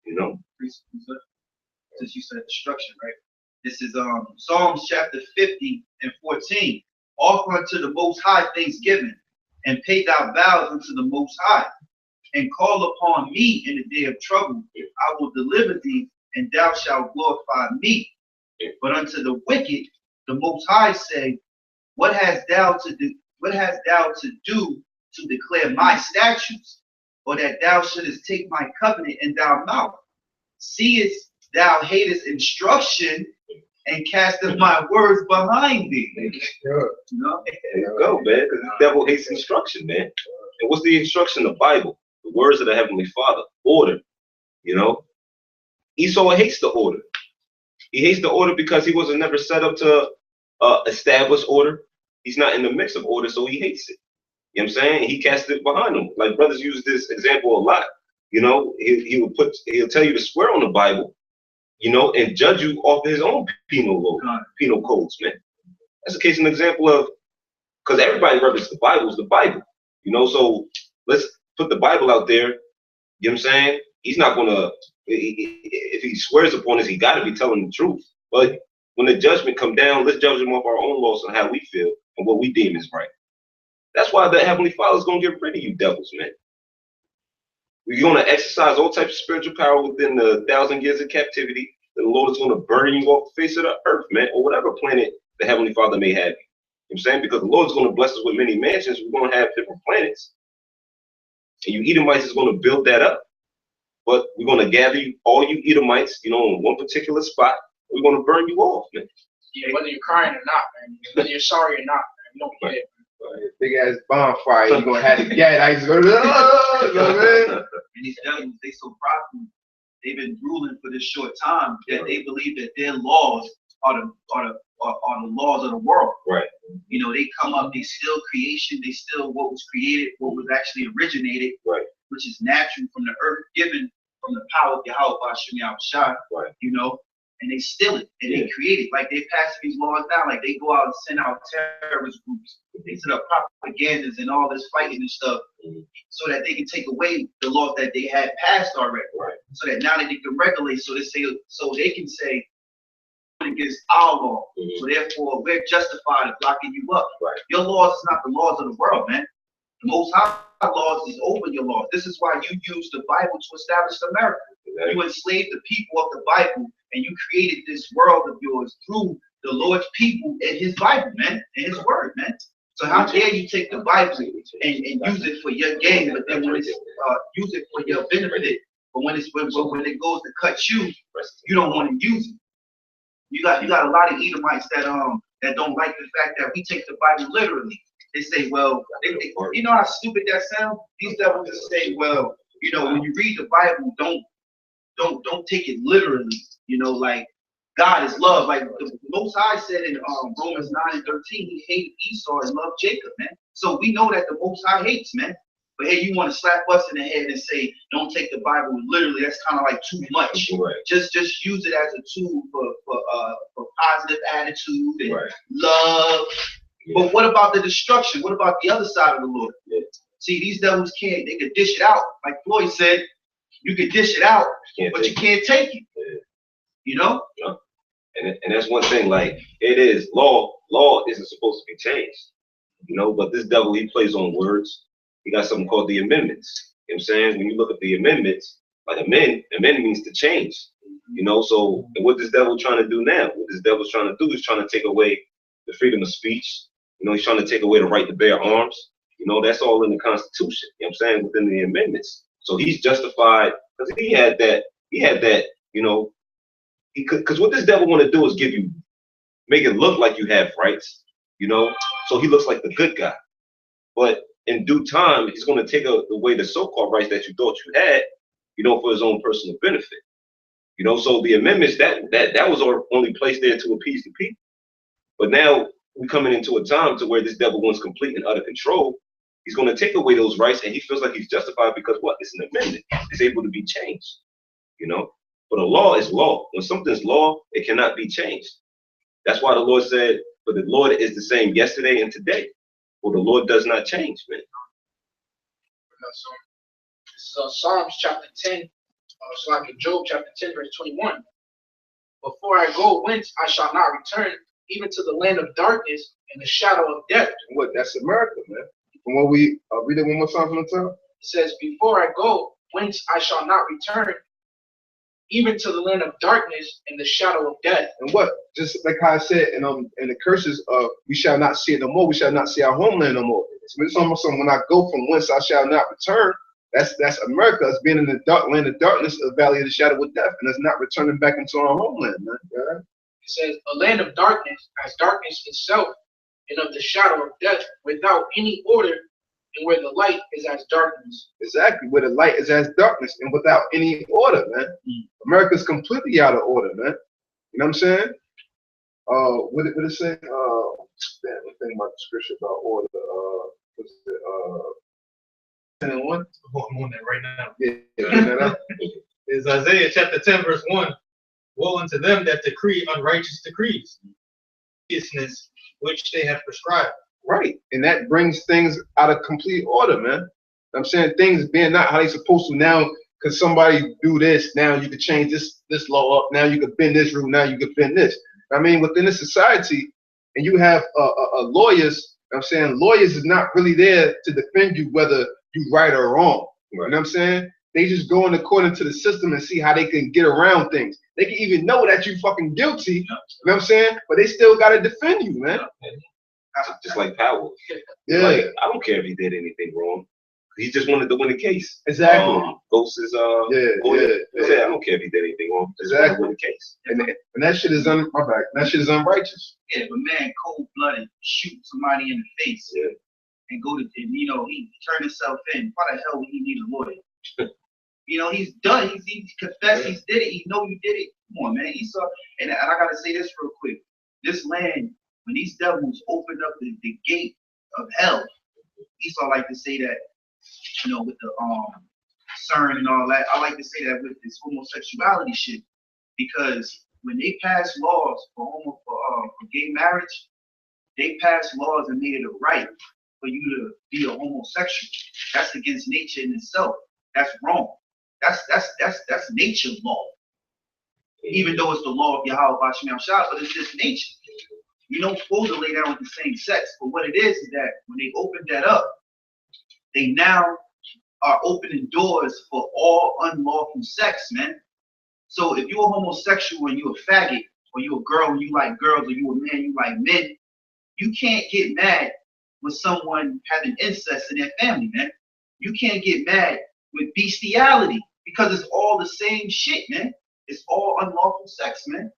You know? Since you said destruction, right? This is Psalms chapter 50 and 14. Offer unto the Most High thanksgiving, and pay thy vows unto the Most High, and call upon me in the day of trouble. I will deliver thee, and thou shalt glorify me. But unto the wicked, the Most High say, What hast thou to do? What hast thou to do to declare my statutes, or that thou shouldest take my covenant in thy mouth? Seest thou hatest instruction, and casteth my words behind thee. Sure. You know? There you go, man, because the devil hates instruction, man. And what's the instruction in the Bible? The words of the Heavenly Father, order. You know, Esau hates the order. He hates the order because he wasn't never set up to establish order. He's not in the mix of order, so he hates it. You know what I'm saying? He cast it behind him. Like brothers use this example a lot. You know, he'll tell you to swear on the Bible, you know, and judge you off of his own penal codes, man. That's a case an example of, because everybody references the Bible is the Bible, you know, so let's put the Bible out there. You know what I'm saying? He's not gonna, if he swears upon this, he got to be telling the truth. But when the judgment come down, let's judge him off our own laws and how we feel and what we deem is right. That's why the Heavenly Father is gonna get rid of you devils, man. We're gonna exercise all types of spiritual power within the 1,000 years of captivity. The Lord is gonna burn you off the face of the earth, man, or whatever planet the Heavenly Father may have you. You know what I'm saying? Because the Lord is gonna bless us with many mansions. We're gonna have different planets. And you Edomites is gonna build that up. But we're gonna gather you, all you Edomites, you know, in one particular spot. We're gonna burn you off, man. Yeah, whether you're crying or not, man. Whether you're sorry or not, man. You don't care. Big ass bonfire, you're gonna have the gas. I used to go, you know what I mean? And these devils, they so prideful. They've been ruling for this short time that they believe that their laws are the laws of the world. Right. You know, they come up, they still creation, they still what was created, what was actually originated, right, which is natural from the earth, given from the power of YAHAWASHI, right, you know, and they steal it and they create it. Like they pass these laws now, like they go out and send out terrorist groups. They set up propagandas and all this fighting and stuff so that they can take away the laws that they had passed already. Right. So that now that they can regulate, so they can say against our law. So therefore we're justified in blocking you up. Right. Your laws is not the laws of the world, man. The Most High laws is over your laws. This is why you use the Bible to establish America. You enslaved the people of the Bible, and you created this world of yours through the Lord's people and His Bible, man, and His Word, man. So how dare you take the Bible and use it for your gain, but then when it's use it for your benefit, but when it goes to cut you, you don't want to use it. You got a lot of Edomites that don't like the fact that we take the Bible literally. They say, well, you know how stupid that sounds? These devils just say, well, you know, when you read the Bible, don't take it literally. You know, like God is love. Like the Most High said in Romans 9 and 13, He hated Esau and loved Jacob, man. So we know that the Most High hates, man. But hey, you want to slap us in the head and say, don't take the Bible literally. That's kind of like too much. Right. Just use it as a tool for positive attitude and right. love. Yeah. But what about the destruction? What about the other side of the Lord? Yeah. See, these devils can't. They could dish it out, like Floyd said. You can dish it out, but you can't take it. Yeah. You know. Yeah. And that's one thing. Like it is law. Law isn't supposed to be changed. You know, but this devil, he plays on words. He got something called the amendments. You know what I'm saying? When you look at the amendments, like amend means to change. You know, so what this devil trying to do now? What this devil's trying to do is trying to take away the freedom of speech. You know, he's trying to take away the right to bear arms. You know, that's all in the Constitution. You know what I'm saying? Within the amendments. So he's justified because he had that, you know, because what this devil want to do is make it look like you have rights, you know, so he looks like the good guy. But in due time, he's going to take away the so-called rights that you thought you had, you know, for his own personal benefit. You know, so the amendments, that was only placed there to appease the people. But now we're coming into a time to where this devil wants complete and utter control. He's going to take away those rights, and he feels like he's justified because what? It's an amendment. It's able to be changed, you know. But a law is law. When something's law, it cannot be changed. That's why the Lord said, "For the Lord is the same yesterday and today." Well, the Lord does not change, man. So this is Psalms chapter 10, it's like in Job chapter 10, verse 21. Before I go whence I shall not return, even to the land of darkness and the shadow of death. What? That's America, man. From what we read it one more time from the top. It says, before I go whence I shall not return, even to the land of darkness and the shadow of death. And what? Just like how I said in the curses of we shall not see it no more, we shall not see our homeland no more. So it's almost something when I go from whence I shall not return, that's America. It's being in the dark land of darkness, the valley of the shadow of death, and it's not returning back into our homeland, man. Yeah. It says a land of darkness as darkness itself, and of the shadow of death, without any order, and where the light is as darkness. Exactly, where the light is as darkness and without any order, man. America's completely out of order, man. You know what I'm saying? What it say? Damn, I'm thinking about the scripture about order. What's it? 10 and 1? I'm on that right now. Yeah. Is Isaiah chapter 10, verse 1. Woe unto them that decree unrighteous decrees, righteousness which they have prescribed. Right, and that brings things out of complete order, man. I'm saying things being not how they supposed to now, because somebody do this, now you could change this law up, now you could bend this rule, now you could bend this. I mean, within a society, and you have lawyers, I'm saying lawyers is not really there to defend you whether you right or wrong. You know what I'm saying? They just going according to the system and see how they can get around things. They can even know that you fucking guilty, you know what I'm saying? But they still got to defend you, man. Just like Powell. Yeah. Like, I don't care if he did anything wrong. He just wanted to win the case. Exactly. Ghost is yeah. I don't care if he did anything wrong. Just want to win the case. And that shit is that shit is unrighteous. Yeah, but man, cold blooded, shoot somebody in the face, and go to, and you know, he turned himself in. Why the hell would he need a lawyer? You know, he's done. He's confessed. He's did it. He know you did it. Come on, man. He saw, and I gotta say this real quick. This land, when these devils opened up the gate of hell, Esau like to say that, you know, with the CERN and all that. I like to say that with this homosexuality shit, because when they passed laws for gay marriage, they passed laws and made it a right for you to be a homosexual. That's against nature in itself. That's wrong. That's nature law. Even though it's the law of YAHAWASHI, but it's just nature. You don't supposed to lay down with the same sex. But what it is that when they opened that up, they now are opening doors for all unlawful sex, man. So if you're a homosexual and you're a faggot, or you're a girl and you like girls, or you're a man, you like men, you can't get mad with someone having incest in their family, man. You can't get mad with bestiality, because it's all the same shit, man. It's all unlawful sex, man.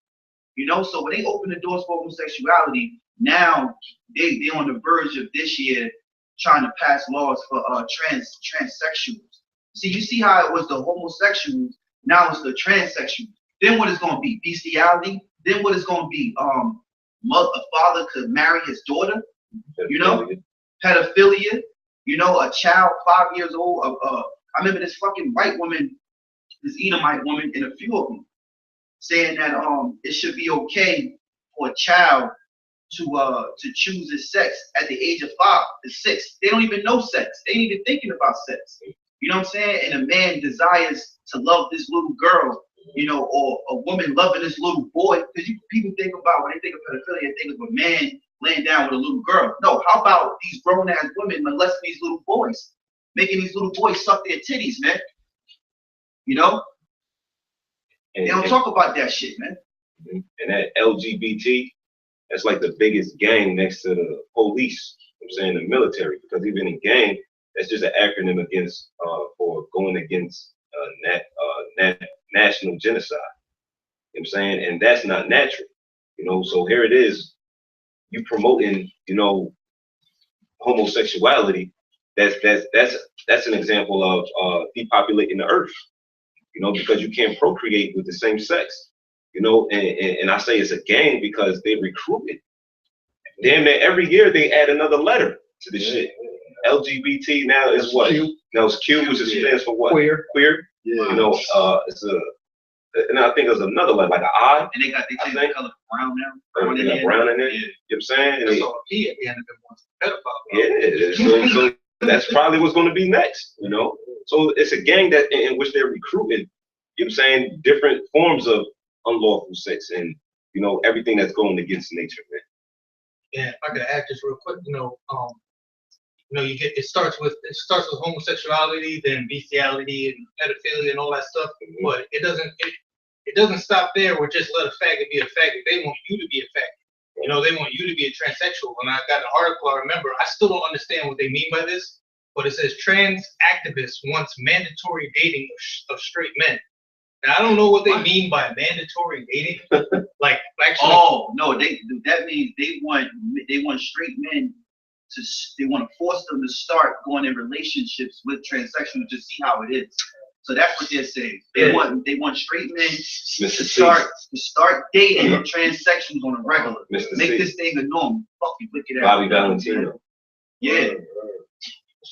You know, so when they open the doors for homosexuality, now they on the verge of this year trying to pass laws for transsexuals. See, you see how it was the homosexuals, now it's the transsexuals. Then what is going to be? Bestiality. Then what is going to be? A father could marry his daughter. You know, pedophilia. You know, a child 5 years old. I remember this fucking white woman, this Edomite woman, and a few of them saying that it should be okay for a child to choose his sex at the age of 5 to 6. They don't even know sex. They ain't even thinking about sex. You know what I'm saying? And a man desires to love this little girl, you know, or a woman loving this little boy. Because people think about, when they think of pedophilia, they think of a man laying down with a little girl. No, how about these grown-ass women molesting these little boys? Making these little boys suck their titties, man. You know? They don't talk about that shit, man. And that LGBT, that's like the biggest gang next to the police. I'm saying the military, because even in gang, that's just an acronym against for going against national genocide. You know what I'm saying? And that's not natural. You know, so here it is, you promoting, you know, homosexuality. That's an example of depopulating the earth. You know, because you can't procreate with the same sex. You know, and I say it's a gang because they recruit it. Damn near every year they add another letter to this shit. LGBT now is what? Now it's Q, which stands for what? Queer. Queer. Yeah. You know, it's a, and I think there's another letter, like an I. And they changed the color brown now. Brown in there. Brown in there. Yeah. You know what I'm saying? That's all P at the end of it. Yeah. So that's probably what's going to be next. You know. So it's a gang that in which they're recruiting. You know what I'm saying? Different forms of unlawful sex and, you know, everything that's going against nature, man. Yeah, if I could add this real quick, you know, it starts with homosexuality, then bestiality and pedophilia and all that stuff, but it doesn't stop there with just let a faggot be a faggot. They want you to be a faggot. You know, they want you to be a transsexual. And I got an article, I remember, I still don't understand what they mean by this, but it says trans activists wants mandatory dating of straight men. Now, I don't know what they mean by mandatory dating. Like, actually. Oh no, that means they want straight men they want to force them to start going in relationships with transsexuals to see how it is. So that's what they're saying. They want straight men to start dating transsexuals on a regular. Make this thing a norm. Fucking wicked ass. Bobby Valentino. Yeah.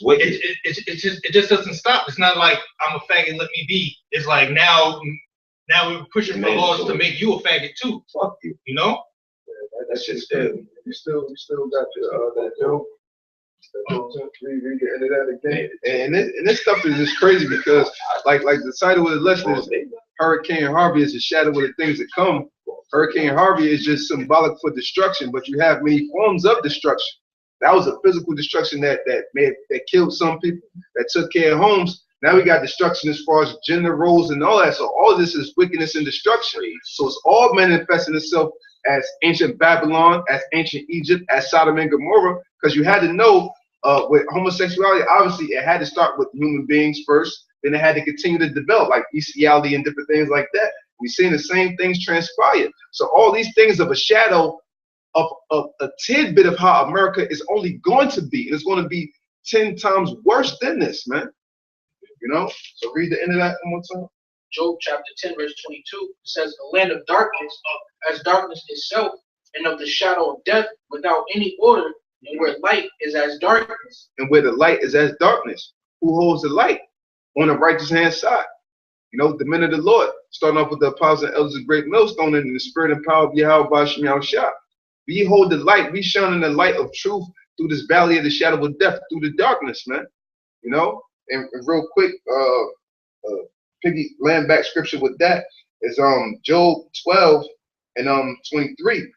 It just doesn't stop. It's not like I'm a faggot, let me be. It's like now we're pushing for laws to make you a faggot too. Fuck you. You know? Yeah, that's just you still got your that joke. Read the end of that again. And this stuff is just crazy because like the title of the lesson is Hurricane Harvey is a shadow of the things that come. Hurricane Harvey is just symbolic for destruction, but you have many forms of destruction. That was a physical destruction that killed some people, that took care of homes. Now we got destruction as far as gender roles and all that. So all of this is wickedness and destruction. So it's all manifesting itself as ancient Babylon, as ancient Egypt, as Sodom and Gomorrah, because you had to know with homosexuality, obviously it had to start with human beings first, then it had to continue to develop like bestiality and different things like that. We've seen the same things transpire. So all these things of a shadow of a tidbit of how America is only going to be. And it's going to be 10 times worse than this, man. You know? So read the end of that one more time. Job chapter 10, verse 22 says, a land of darkness, as darkness itself, and of the shadow of death, without any order, and where light is as darkness. And where the light is as darkness. Who holds the light? On the righteous hand side. You know, the men of the Lord, starting off with the apostles and elders of Great Millstone, and in the spirit and power of YAHAWASHI. We hold the light. We shine in the light of truth through this valley of the shadow of death, through the darkness, man. You know, and real quick, piggy land back scripture with that is Job 12 and 23.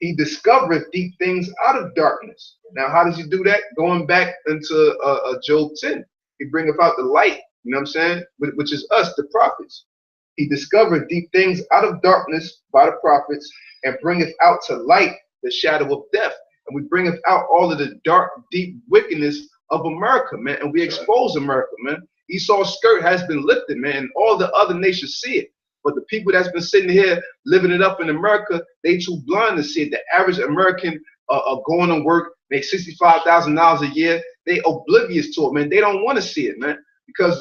He discovereth deep things out of darkness. Now, how does he do that? Going back into Job 10, he bringeth out the light. You know what I'm saying? Which is us, the prophets. He discovered deep things out of darkness by the prophets, and bringeth out to light the shadow of death. And we bringeth out all of the dark, deep wickedness of America, man. And we expose America, man. Esau's skirt has been lifted, man. And all the other nations see it. But the people that's been sitting here living it up in America, they too blind to see it. The average American going to work, make $65,000 a year. They oblivious to it, man. They don't want to see it, man. Because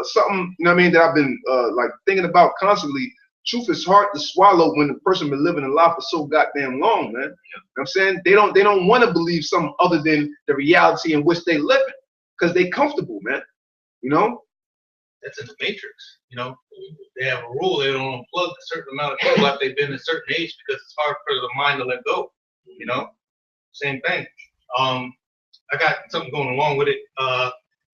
something, you know what I mean, that I've been like thinking about constantly. truth is hard to swallow when the person been living a life for so goddamn long, man. You know what I'm saying? They don't want to believe something other than the reality in which they live in, because they comfortable, man. You know? That's in the Matrix. You know, they have a rule. They don't unplug a certain amount of people after they've been a certain age because it's hard for the mind to let go. You know, same thing. I got something going along with it.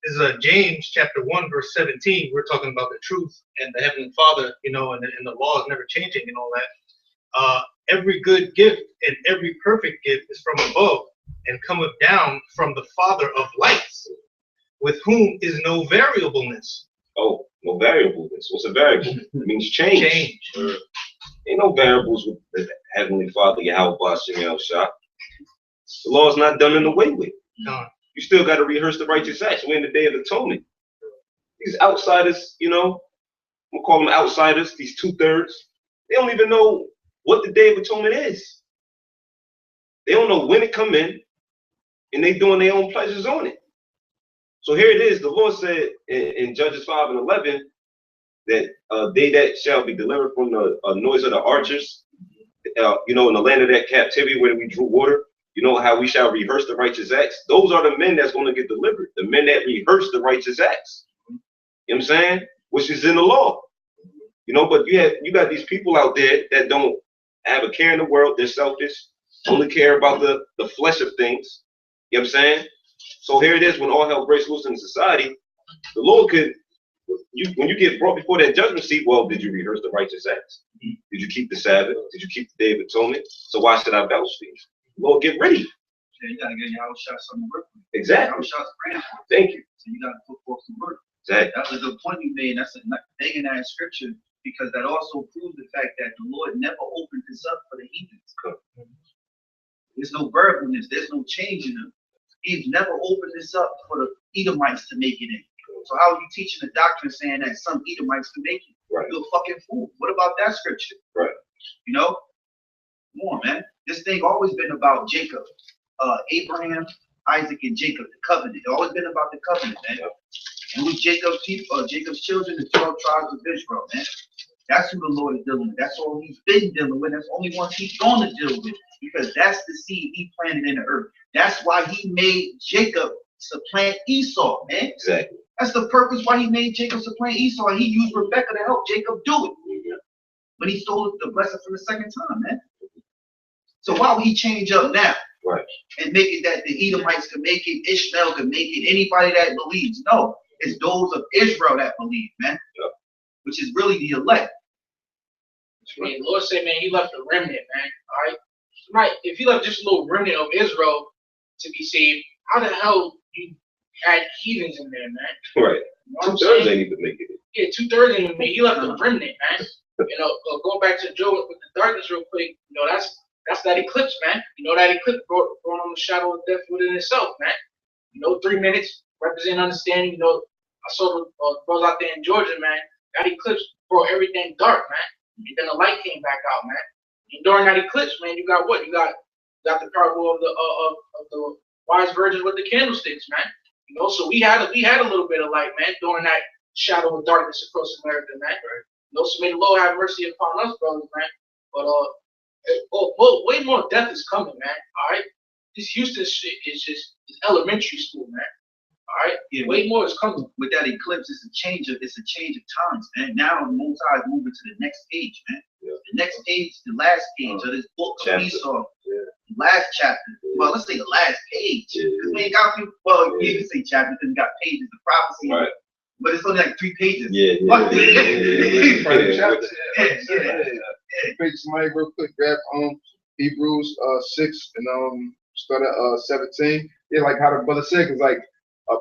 This is James chapter 1 verse 17. We're talking about the truth and the Heavenly Father, you know, and the law is never changing and all that. Every good gift and every perfect gift is from above and cometh down from the Father of lights, with whom is no variableness. Oh, no variableness. What's a variable? It means change. Ain't no variables with the Heavenly Father, YAHAWASHI. The law is not done in the way with. No. You still got to rehearse the righteous acts. We're in the Day of Atonement. These outsiders, you know, I'm gonna call them outsiders, these 2/3, they don't even know what the Day of Atonement is. They don't know when it come in, and they doing their own pleasures on it. So here it is. The Lord said in Judges 5:11 that they that shall be delivered from the noise of the archers, you know, in the land of that captivity where we drew water, you know how we shall rehearse the righteous acts. Those are the men that's going to get delivered. The men that rehearse the righteous acts. You know what I'm saying? Which is in the law. You know, but you got these people out there that don't have a care in the world. They're selfish. Only care about the flesh of things. You know what I'm saying? So here it is, when all hell breaks loose in society, the Lord could, when you get brought before that judgment seat, well, did you rehearse the righteous acts? Did you keep the Sabbath? Did you keep the Day of Atonement? So why should I vouch for you? Lord, get ready. Yeah, you gotta get YAHAWASHI something to work with. Exactly. YAHAWASHI's praying for you. Thank you. So you gotta put forth some work. Exactly. That's a good point you made. That's a thing in that scripture, because that also proves the fact that the Lord never opened this up for the heathens. There's no variableness. There's no change in them. He's never opened this up for the Edomites to make it in. So how are you teaching a doctrine saying that some Edomites can make it? Right. You're a fucking fool. What about that scripture? Right. You know? Come on, man. This thing always been about Jacob, Abraham, Isaac, and Jacob, the covenant. It's always been about the covenant, man. Yep. And with Jacob's people, Jacob's children, the 12 tribes of Israel, man. That's who the Lord is dealing with. That's all he's been dealing with. That's the only one he's going to deal with, because that's the seed he planted in the earth. That's why he made Jacob supplant Esau, man. Exactly. That's the purpose why he made Jacob supplant Esau. And he used Rebecca to help Jacob do it. But he stole the blessing for the second time, man. So why would he change up now? Right. And make it that the Edomites can make it, Ishmael can make it, anybody that believes? No, it's those of Israel that believe, man. Yep. Which is really the elect. I mean, the Lord said, man, he left a remnant, man. All right. Right. If he left just a little remnant of Israel to be saved, how the hell you add heathens in there, man? Right. You know 2/3 ain't even make it. Yeah, 2/3 ain't even make it. He left a remnant, man. You know, going back to Joe with the darkness real quick, you know, that's that eclipse, man. You know, that eclipse brought on the shadow of death within itself, man. You know, 3 minutes represent understanding. You know, I saw the brothers out there in Georgia, man. That eclipse brought everything dark, man. And then the light came back out, man. And during that eclipse, man, you got what? You got the parable of the wise virgins with the candlesticks, man. You know, so we had a little bit of light, man, during that shadow of darkness across America, man. Right. You know, so may the Lord have mercy upon us, brothers, man. But way more death is coming, man. All right, this Houston shit is elementary school, man. All right, yeah, way more is coming. With that eclipse, it's a change of times, man. Now the Most High is moving to the next page, man. Yeah. The next page, the last page of this book of Esau. Yeah. The last chapter. Well, let's say the last page. Because we ain't got people. Well, you can say chapter because we got pages of prophecy. Right. But it's only like 3 pages. Yeah. Somebody real quick, grab Hebrews 6 and start at 17. Yeah, like how the brother said, cause like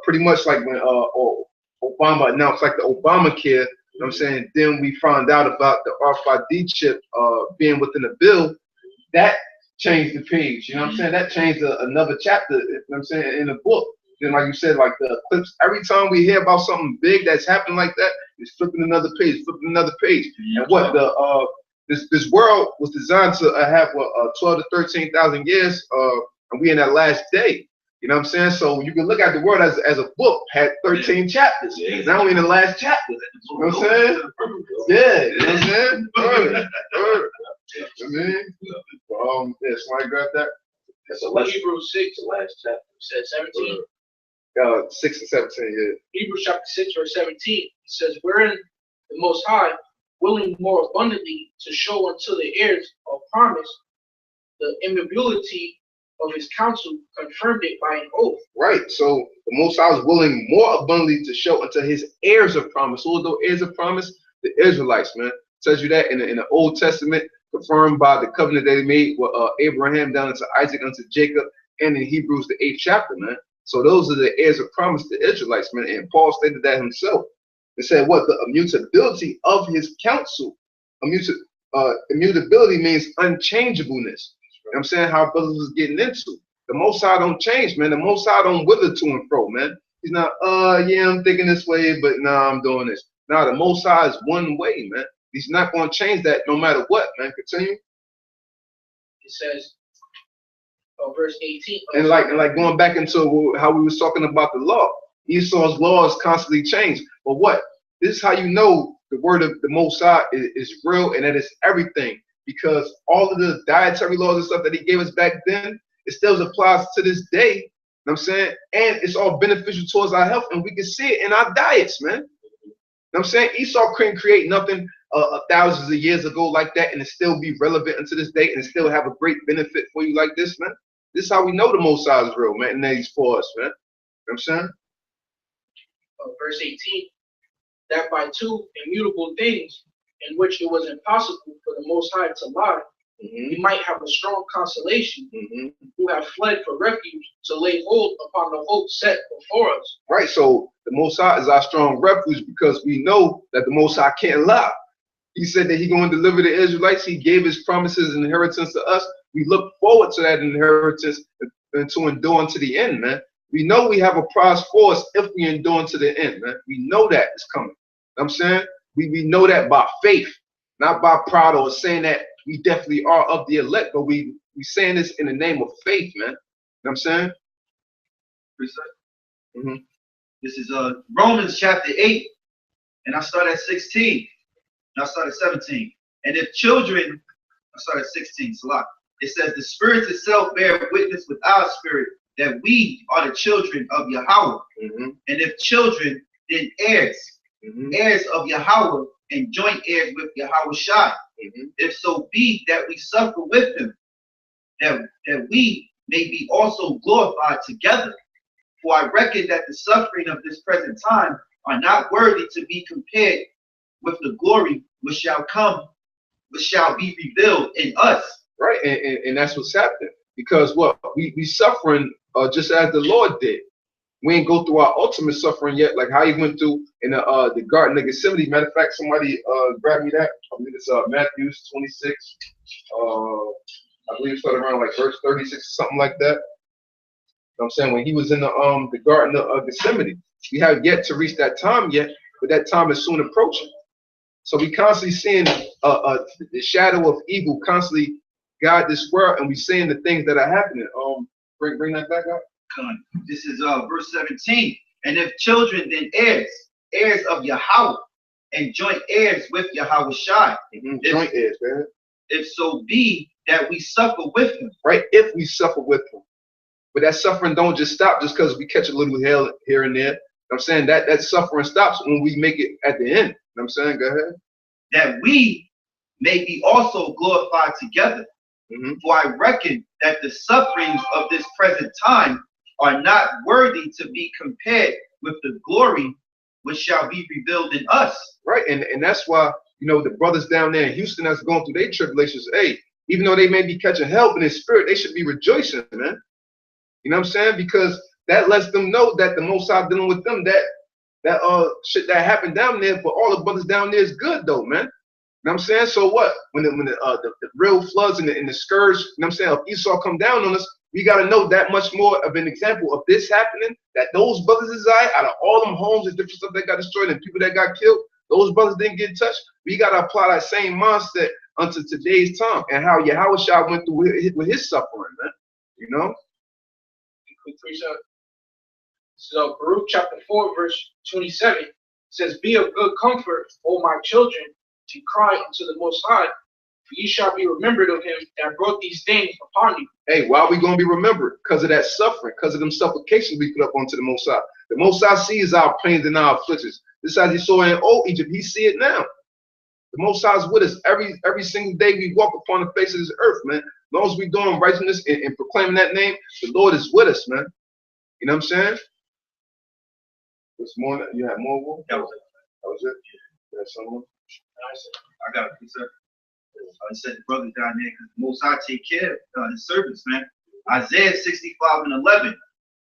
pretty much like when Obama announced like the Obamacare, you know what I'm saying? Then we found out about the RFID chip being within the bill. That changed the page, you know what I'm saying? That changed another chapter, you know what I'm saying, in the book. Then like you said, like the eclipse, every time we hear about something big that's happened like that, it's flipping another page. And what this world was designed to have 12 to 13,000 years, and we in that last day. You know what I'm saying? So you can look at the word as a book, had 13 chapters. Yeah. Now we're in the last chapter. You know what I'm saying? Yeah, you know what I'm saying? Word. I mean, yeah, somebody grab that. That's Hebrews 6, the last chapter. Says 17. 6 and 17, yeah. Hebrews chapter 6, verse 17. It says, wherein the Most High, willing more abundantly to show unto the heirs of promise the immovability of his counsel, confirmed it by an oath. Right. So the Most High was willing more abundantly to show unto his heirs of promise. Who are those heirs of promise? The Israelites, man. It tells you that in the Old Testament, confirmed by the covenant that he made with Abraham down into Isaac, unto Jacob, and in Hebrews the 8th chapter, man. So those are the heirs of promise, the Israelites, man. And Paul stated that himself. It said what? The immutability of his counsel. Immutability means unchangeableness. You know what I'm saying? How brothers was getting into. The Most High don't change, man. The Most High don't wither to and fro, man. He's not, yeah, I'm thinking this way, but nah, I'm doing this. Nah, the Most High is one way, man. He's not going to change that no matter what, man. Continue. It says, verse 18. And like going back into how we was talking about the law. Esau's laws constantly change. But what? This is how you know the word of the Most High is real and that it's everything. Because all of the dietary laws and stuff that he gave us back then, it still applies to this day. You know what I'm saying? And it's all beneficial towards our health, and we can see it in our diets, man. You know what I'm saying? Esau couldn't create nothing thousands of years ago like that, and it still be relevant unto this day, and it still have a great benefit for you like this, man. This is how we know the Most High is real, man, and that he's for us, man. You know what I'm saying? Verse 18, that by two immutable things, in which it was impossible for the Most High to lie, we might have a strong consolation who have fled for refuge to lay hold upon the hope set before us. Right, so the Most High is our strong refuge because we know that the Most High can't lie. He said that he's going to deliver the Israelites. He gave his promises and inheritance to us. We look forward to that inheritance and to endure to the end, man. We know we have a prize for us if we endure to the end, man. We know that it's coming. You know what I'm saying? We know that by faith, not by pride or saying that we definitely are of the elect, but we saying this in the name of faith, man. You know what I'm saying? This is Romans chapter 8, and I start at 16. And I start at 17. And if children, I start at 16, Salah. It says, the Spirit itself bear witness with our spirit that we are the children of Yahawah. And if children, then heirs. Heirs of Yahawah and joint heirs with YAHAWASHI. If so be that we suffer with him, that we may be also glorified together. For I reckon that the suffering of this present time are not worthy to be compared with the glory which shall come, which shall be revealed in us. Right, and that's what's happening. Because what? We suffering just as the Lord did. We ain't go through our ultimate suffering yet, like how he went through in the Garden of Gethsemane. Matter of fact, somebody grabbed me that. I believe it's Matthew 26. I believe it started around like verse 36 or something like that. You know what I'm saying? When he was in the Garden of Gethsemane, we have yet to reach that time yet, but that time is soon approaching. So we constantly seeing the shadow of evil constantly guide this world, and we seeing the things that are happening. Bring that back up. This is verse 17. And if children, then heirs, heirs of Yahawah, and joint heirs with YAHAWASHI. Joint heirs, man. If so be that we suffer with him. Right, if we suffer with him. But that suffering don't just stop just because we catch a little hell here and there. You know what I'm saying? That suffering stops when we make it at the end. You know what I'm saying? Go ahead. That we may be also glorified together. For I reckon that the sufferings of this present time are not worthy to be compared with the glory which shall be revealed in us. Right, and that's why, you know, the brothers down there in Houston that's going through their tribulations, hey, even though they may be catching help in their spirit, they should be rejoicing, man. You know what I'm saying? Because that lets them know that the Most High dealing with them, that shit that happened down there, for all the brothers down there is good though, man. You know what I'm saying? So what? When the real floods and the scourge, you know what I'm saying, if Esau come down on us, we got to know that much more of an example of this happening, that those brothers is out of all them homes and different stuff that got destroyed and people that got killed, those brothers didn't get touched. We got to apply that same mindset unto today's time and how YAHAWASHI went through with his suffering, man. You know? quick precept. So Baruch chapter 4, verse 27 says, "Be of good comfort, O my children, to cry unto the Most High, for ye shall be remembered of him that brought these things upon you." Hey, why are we going to be remembered? Because of that suffering, because of them supplications we put up onto the Most High. The Most High sees our pains and our afflictions. This as he saw in old Egypt, he see it now. The Most High is with us every single day we walk upon the face of this earth, man. As long as we doing righteousness and proclaiming that name, the Lord is with us, man. You know what I'm saying? What's more? You had more? Wolf? That was it. That was it? You had someone? I got a precept. I said the brothers down there, because the Most High take care of his servants, man. Isaiah 65:11.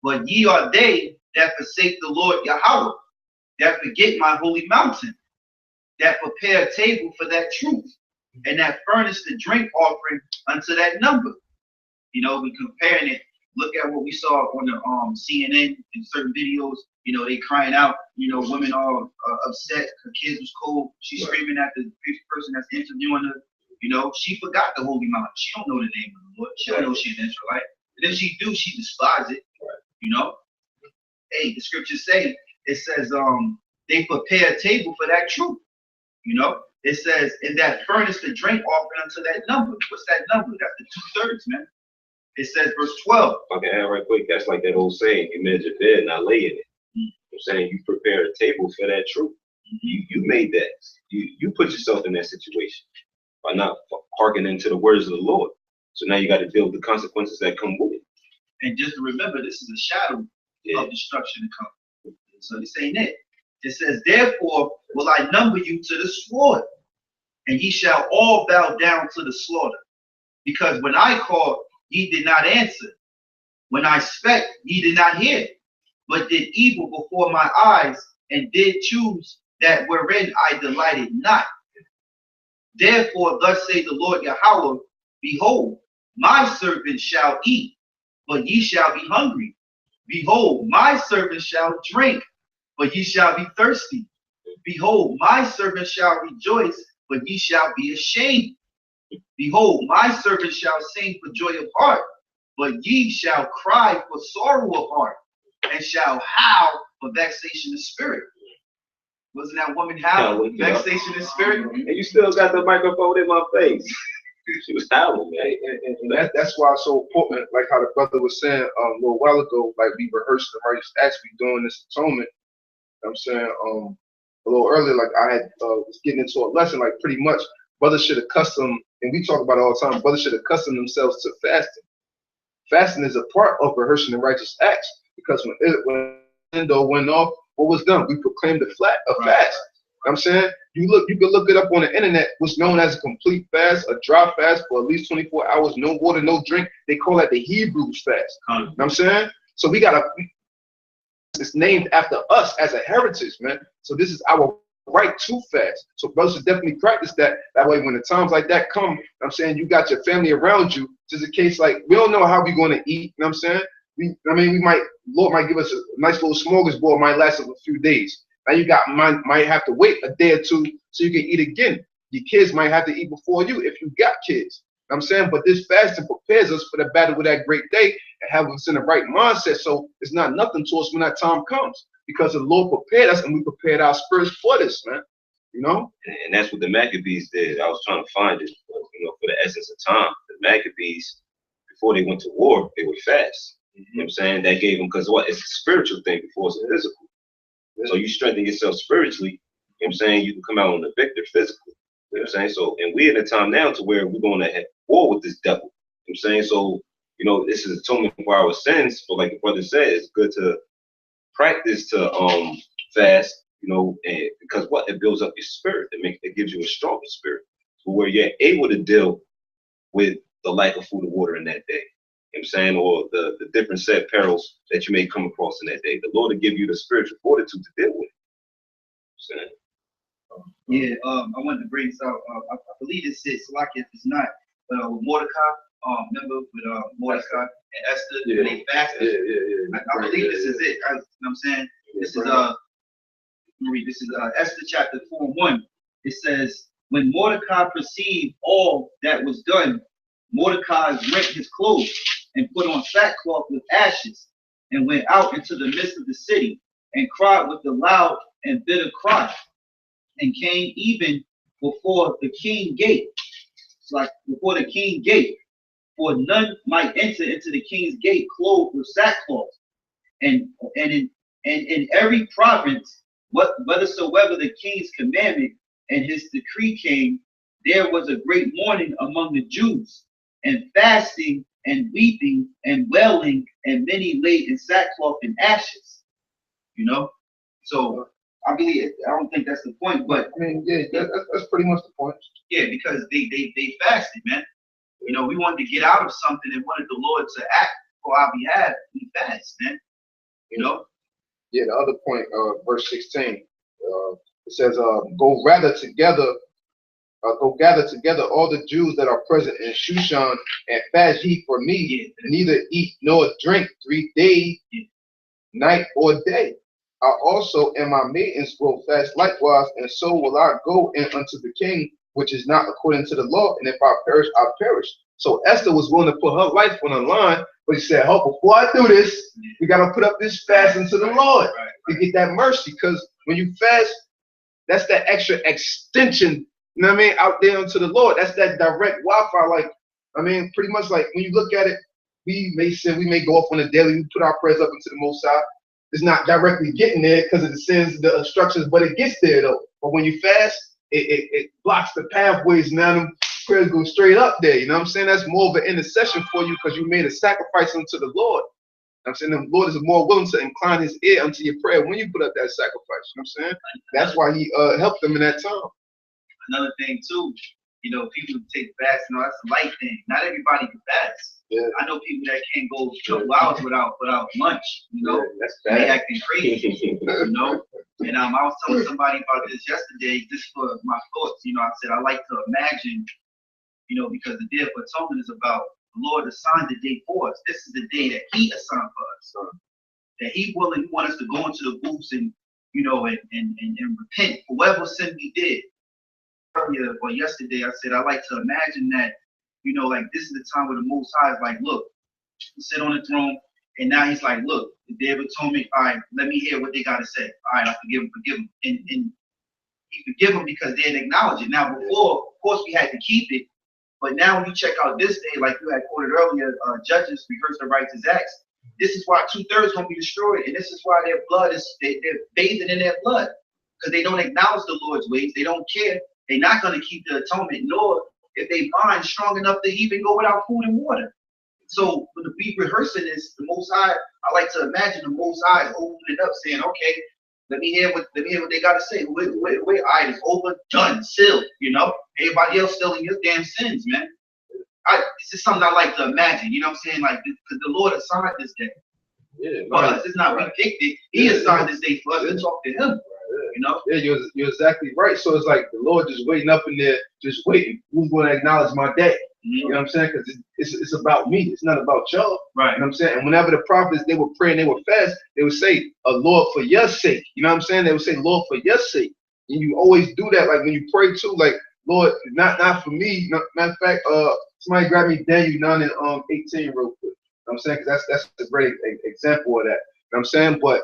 But ye are they that forsake the Lord Yahawah, that forget my holy mountain, that prepare a table for that truth, and that furnish the drink offering unto that number. You know, we comparing it. Look at what we saw on the CNN in certain videos. You know, they crying out. You know, women are upset. Her kids was cold. She's screaming at the person that's interviewing her. You know, she forgot the holy mountain. She don't know the name of the Lord. She don't know she's an Israelite. And if she do, she despises it. You know. Hey, the scriptures say, it says, they prepare a table for that truth. You know, it says, and that furnish the drink offering unto that number. What's that number? That's the 2/3, man. It says, verse 12. Okay, add right quick. That's like that old saying, you made your bed, not lay in it. I'm saying you prepare a table for that truth. You made that. You put yourself in that situation by not hearkening to the words of the Lord. So now you got to deal with the consequences that come with it. And just to remember, this is a shadow of destruction to come. So this ain't it. It says, therefore will I number you to the sword, and ye shall all bow down to the slaughter. Because when I called, ye did not answer. When I spake, ye did not hear, but did evil before my eyes, and did choose that wherein I delighted not. Therefore thus say the Lord Yahawah, behold, my servants shall eat, but ye shall be hungry. Behold, my servants shall drink, but ye shall be thirsty. Behold, my servants shall rejoice, but ye shall be ashamed. Behold, my servants shall sing for joy of heart, but ye shall cry for sorrow of heart, and shall howl for vexation of spirit. Wasn't that woman howling? Vexation of spirit? And you still got the microphone in my face. She was howling, man. And that's why it's so important, like how the brother was saying a little while ago, like we rehearsed the righteous acts, we doing this atonement. I'm saying a little earlier, like I had was getting into a lesson, like pretty much brothers should accustom, and we talk about it all the time, brothers should accustom themselves to fasting. Fasting is a part of rehearsing the righteous acts, because when the window went off, what was done? We proclaimed a fast. You know what I'm saying? You can look it up on the internet, what's known as a complete fast, a dry fast for at least 24 hours, no water, no drink. They call that the Hebrews fast. You know what I'm saying? So it's named after us as a heritage, man. So this is our right to fast. So brothers should definitely practice that. That way when the times like that come, you know what I'm saying, you got your family around you. Just in case, like, we don't know how we're going to eat, you know what I'm saying? Lord might give us a nice little smorgasbord, might last us a few days. Now you might have to wait a day or two so you can eat again. Your kids might have to eat before you if you got kids. You know what I'm saying? But this fasting prepares us for the battle with that great day and have us in the right mindset, so it's not nothing to us when that time comes, because the Lord prepared us and we prepared our spirits for this, man. You know? And that's what the Maccabees did. I was trying to find it, you know, for the essence of time. The Maccabees, before they went to war, they would fast. You know what I'm saying? That gave them, because what? It's a spiritual thing before it's a physical. So you strengthen yourself spiritually, you know what I'm saying? You can come out on the victor physically. You know what I'm saying? So, and we're in a time now to where we're going to have war with this devil. You know what I'm saying? So, you know, this is atonement for our sins. But like the brother said, it's good to practice to fast, you know, and because what? It builds up your spirit. It gives you a stronger spirit, to where you're able to deal with the lack of food and water in that day. You know what I'm saying? Or the different set perils that you may come across in that day. The Lord will give you the spiritual fortitude to deal with it. You know what I'm saying? Yeah, I wanted to bring this out. I believe it's Salaki, if it's not, but with Mordecai, remember with Mordecai and Esther, when they fasted. I believe this is it. You know what I'm saying? This is this is Esther chapter 4:1. It says, when Mordecai perceived all that was done, Mordecai rent his clothes and put on sackcloth with ashes and went out into the midst of the city, and cried with a loud and bitter cry, and came even before the king gate. It's like before the king gate, for none might enter into the king's gate clothed with sackcloth. And in every province, whithersoever the king's commandment and his decree came, there was a great mourning among the Jews, and fasting and weeping and wailing, and many laid in sackcloth and ashes. You know, so I don't think that's the point, but I mean, yeah, that's pretty much the point. Yeah, because they fasted, man. You know, we wanted to get out of something and wanted the Lord to act for our behalf. We fast, man. You know. Yeah, the other point, verse 16, it says, go gather together all the Jews that are present in Shushan, and fast ye for me, neither eat nor drink 3 days, night or day. I also and my maidens will fast likewise, and so will I go in unto the king, which is not according to the law, and if I perish, I perish. So Esther was willing to put her life on the line, but he said, oh, before I do this, we got to put up this fast unto the Lord to get that mercy, because when you fast, that's that extra extension, you know what I mean, out there unto the Lord. That's that direct Wi-Fi. Like, I mean, pretty much like when you look at it, we may sin, we may go off on a daily, we put our prayers up into the Most High. It's not directly getting there because of the sins, the obstructions, but it gets there though. But when you fast, it blocks the pathways. Now them prayers go straight up there. You know what I'm saying? That's more of an intercession for you because you made a sacrifice unto the Lord. I'm saying the Lord is more willing to incline his ear unto your prayer when you put up that sacrifice. You know what I'm saying? That's why he helped them in that time. Another thing too, you know, people take fast, you know, that's a light thing. Not everybody can fast. Yeah. I know people that can't go a couple hours without lunch, you know. Yeah, that's bad. They acting crazy, you know. And I was telling somebody about this yesterday, just for my thoughts, you know, I said I like to imagine, you know, because the Day of Atonement is about the Lord assigned the day for us. This is the day that he assigned for us. So that he want us to go into the booths and, you know, and repent for whatever sin we did. Earlier or yesterday, I said I like to imagine that, you know, like this is the time where the Most High is like, look, he sit on the throne, and now he's like, look, the Day of Atonement, all right, let me hear what they got to say. All right, I forgive them. And he forgive them because they didn't acknowledge it. Now, before, of course, we had to keep it, but now when you check out this day, like you had quoted earlier, judges rehearse the righteous acts. This is why 2/3 going to be destroyed, and this is why their blood is, they're bathing in their blood, because they don't acknowledge the Lord's ways. They don't care. They're not going to keep the atonement, nor if they mind strong enough to even go without food and water. So when we rehearsing this, the Most High, I like to imagine the Most High is opening it up, saying, "Okay, let me hear what they got to say. Wait, all right, it's over, done, sealed. You know, everybody else still in your damn sins, man." This is something I like to imagine. You know what I'm saying? Like, because the Lord assigned this day. Yeah, for us. It's not we picked it. He assigned this day for us to talk to him. You know? Yeah, you're exactly right. So it's like the Lord just waiting up in there, just waiting. Who's going to acknowledge my day? You know what I'm saying? Because it's about me. It's not about y'all. Right. You know what I'm saying? And whenever the prophets, they were praying, they were fast, they would say, Lord, for your sake. You know what I'm saying? They would say, Lord, for your sake. And you always do that. Like when you pray too, like, Lord, not for me. Matter of fact, somebody grab me Daniel 9 and 18 real quick. You know what I'm saying? Because that's a great example of that. You know what I'm saying? But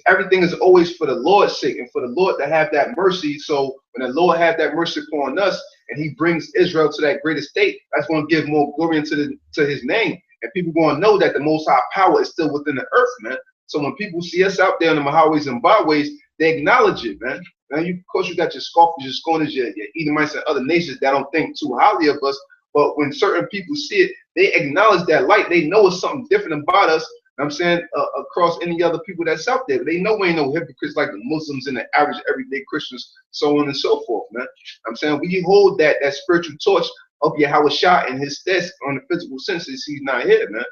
everything is always for the Lord's sake and for the Lord to have that mercy. So when the Lord have that mercy upon us and he brings Israel to that great estate, that's going to give more glory to his name. And people going to know that the Most High power is still within the earth, man. So when people see us out there in the highways and byways, they acknowledge it, man. Now, of course, you got your scoffers, your scorners, your Edomites and other nations that don't think too highly of us. But when certain people see it, they acknowledge that light. They know it's something different about us. I'm saying across any other people that's out there. They know we ain't no hypocrites like the Muslims and the average everyday Christians, so on and so forth, man. I'm saying we hold that spiritual torch of YAHAWASHI in his stead on the physical senses. He's not here, man.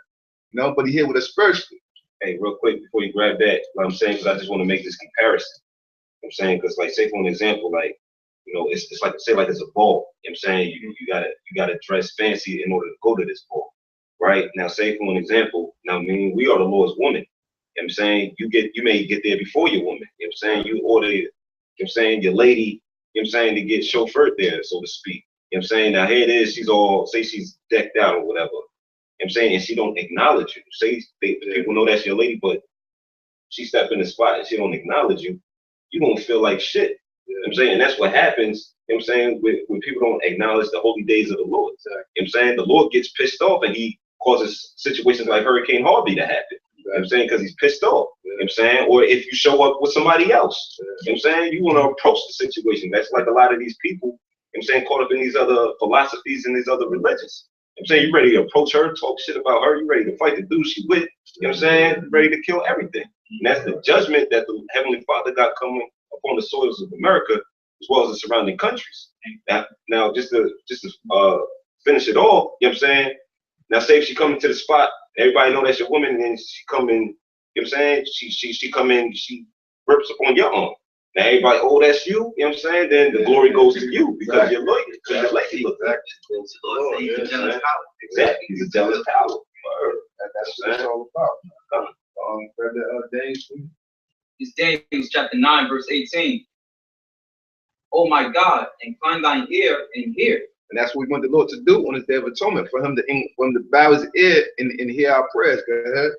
You know, but he here with us spiritually. Hey, real quick before you grab that, what I'm saying, because I just want to make this comparison. I'm saying, because like, say for an example, like, you know, it's like, say like it's a ball. You know what I'm saying? You gotta dress fancy in order to go to this ball. Right now, say for an example, now I mean we are the Lord's woman. You know what I'm saying? You may get there before your woman. You know what I'm saying? You order, you know what I'm saying, your lady, you know what I'm saying, to get chauffeured there, so to speak. You know what I'm saying? Now here it is, she's all, say she's decked out or whatever. You know what I'm saying, and she don't acknowledge you. Say people know that's your lady, but she step in the spot and she don't acknowledge you, you don't feel like shit. You know what I'm saying? And that's what happens, you know what I'm saying, when people don't acknowledge the holy days of the Lord. You know what I'm saying? The Lord gets pissed off and he causes situations like Hurricane Harvey to happen. You know what I'm saying? Because he's pissed off. You know what I'm saying? Or if you show up with somebody else, you know what I'm saying? You want to approach the situation. That's like a lot of these people, you know what I'm saying, caught up in these other philosophies and these other religions. You know what I'm saying? You ready to approach her, talk shit about her, you ready to fight the dude she with, you know what I'm saying? Ready to kill everything. And that's the judgment that the Heavenly Father got coming upon the soils of America, as well as the surrounding countries. Now just to finish it all, you know what I'm saying? Now say if she come into the spot, everybody know that's your woman, and she come in, you know what I'm saying? She come in, she rips upon your arm. Now everybody, oh, that's you, you know what I'm saying? Then the glory goes to you because you're loyal, because your lady looks like it. Exactly, he's a jealous power. That's what it's all about. It's Daniel chapter 9, verse 18. Oh my God, incline thine ear and hear. And that's what we want the Lord to do on his Day of Atonement, for him to bow his ear and hear our prayers. Go ahead.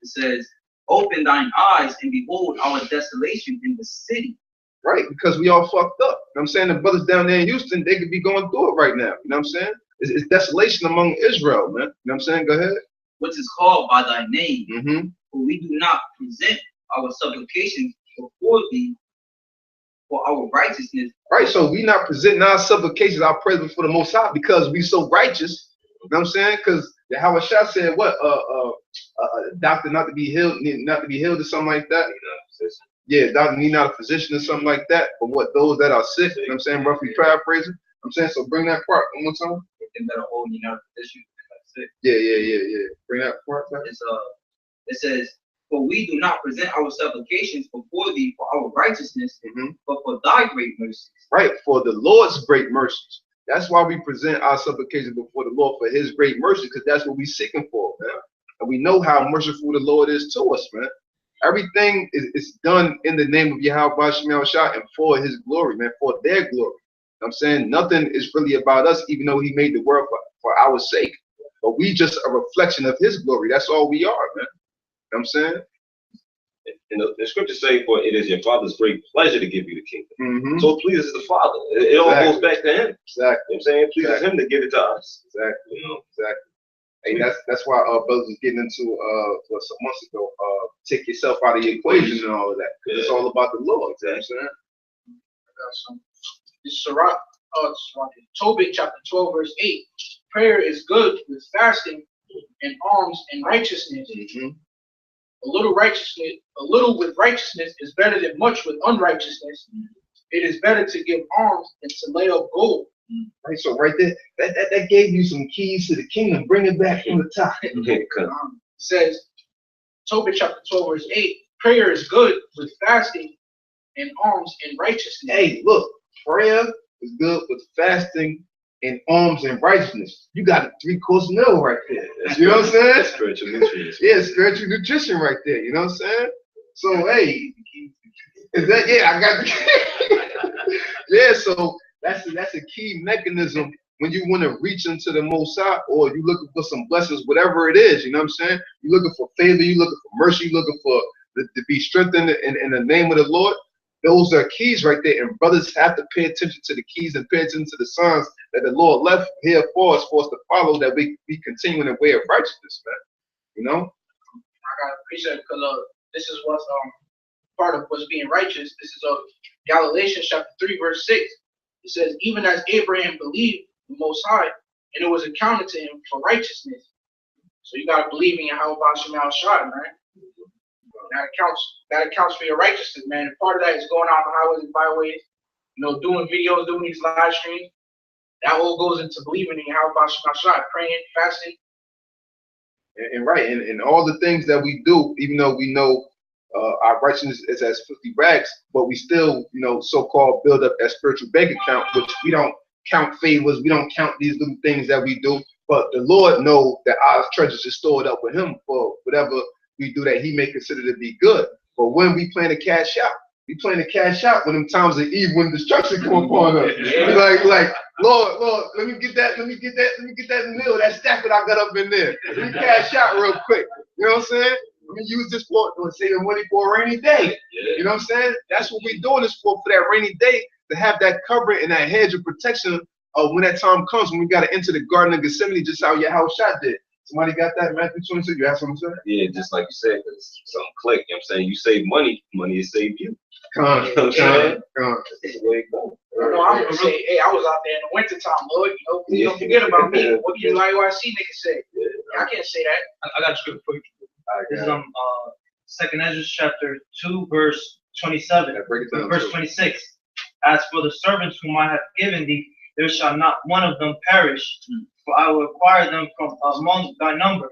It says, open thine eyes and behold our desolation in the city. Right, because we all fucked up. You know what I'm saying? The brothers down there in Houston, they could be going through it right now. You know what I'm saying? It's desolation among Israel, man. You know what I'm saying? Go ahead. Which is called by thy name. Mm-hmm. For we do not present our supplications before thee for our righteousness. Right, so we not presenting our supplications, our prayers before the Most High because we so righteous. You know what I'm saying? Because YAHAWASHI said what? Doctor not to be healed or something like that. Yeah, doctor need not a physician or something like that. But what, those that are sick, you know what I'm saying, roughly paraphrasing. I'm saying, so bring that part one more time. Yeah. Bring that part back. It says, for we do not present our supplications before thee for our righteousness, but for thy great mercies. Right, for the Lord's great mercies. That's why we present our supplications before the Lord, for his great mercy, because that's what we're seeking for, man. And we know how merciful the Lord is to us, man. Everything is done in the name of YAHAWASHI and for his glory, man, for their glory. You know what I'm saying? Nothing is really about us, even though he made the world for our sake. But we just a reflection of his glory. That's all we are, man. You know what I'm saying? And the scriptures say, for it is your Father's great pleasure to give you the kingdom. So it pleases the Father. It all goes back to him. Exactly. You know what I'm saying? It pleases him to give it to us. Exactly. You know? Exactly. Hey, that's why brothers was getting into some months ago, take yourself out of the equation and all of that. Because it's all about the Lord. You know what I'm saying? I got some. This is Tobit chapter 12, verse 8. Prayer is good with fasting and alms and righteousness. A little with righteousness is better than much with unrighteousness. It is better to give alms than to lay up gold. Right, so right there, that gave you some keys to the kingdom. Bring it back from the top. It says, Tobit chapter 12, verse 8. Prayer is good with fasting and alms and righteousness. Hey, look, prayer is good with fasting and alms and righteousness. You got a 3-course meal right there. You know what I'm saying? Spiritual nutrition. Yeah, spiritual nutrition right there. You know what I'm saying? So hey, is that, yeah, I got the yeah, so that's a key mechanism when you want to reach into the Most High, or you looking for some blessings, whatever it is. You know what I'm saying? You're looking for favor, you're looking for mercy, you're looking for to be strengthened in the name of the Lord. Those are keys right there, and brothers have to pay attention to the keys and pay attention to the signs that the Lord left here for us to follow, that we continue in the way of righteousness, man. You know? I gotta appreciate it, because this is what's part of what's being righteous. This is Galatians chapter 3, verse 6. It says, even as Abraham believed the Most High, and it was accounted to him for righteousness. So you gotta believe in YAHAWASHI, man. That accounts for your righteousness, man. And part of that is going out on highways and byways, you know, doing videos, doing these live streams. That all goes into believing in YAHAWASHI, praying, fasting. And right, and all the things that we do, even though we know our righteousness is as filthy rags, but we still, you know, so-called build up that spiritual bank account, which we don't count favors, we don't count these little things that we do. But the Lord knows that our treasures are stored up with him for whatever we do that he may consider to be good. But when we plan to cash out, We playing to cash out when them times of evil and destruction come upon us. We like, Lord, let me get that in the middle of that stack that I got up in there. Let me cash out real quick. You know what I'm saying? Let me use this for saving money for a rainy day. You know what I'm saying? That's what we're doing this for that rainy day, to have that covering and that hedge of protection when that time comes, when we got to enter the Garden of Gethsemane, just how YAHAWASHI did. Somebody got that? Matthew 26, you have something to say? Yeah, just like you said, because something click. You know what I'm saying? You save money, money will save you. Come on. That's the way it goes. No, I'm gonna say, hey, I was out there in the wintertime, Lord. You don't forget about me. What do you YAHAWASHI niggas say? I can't say that. I got a scripture for you. This is 2nd Ezra chapter 2, verse 27. Verse 26. As for the servants whom I have given thee, there shall not one of them perish, for I will acquire them from among thy number.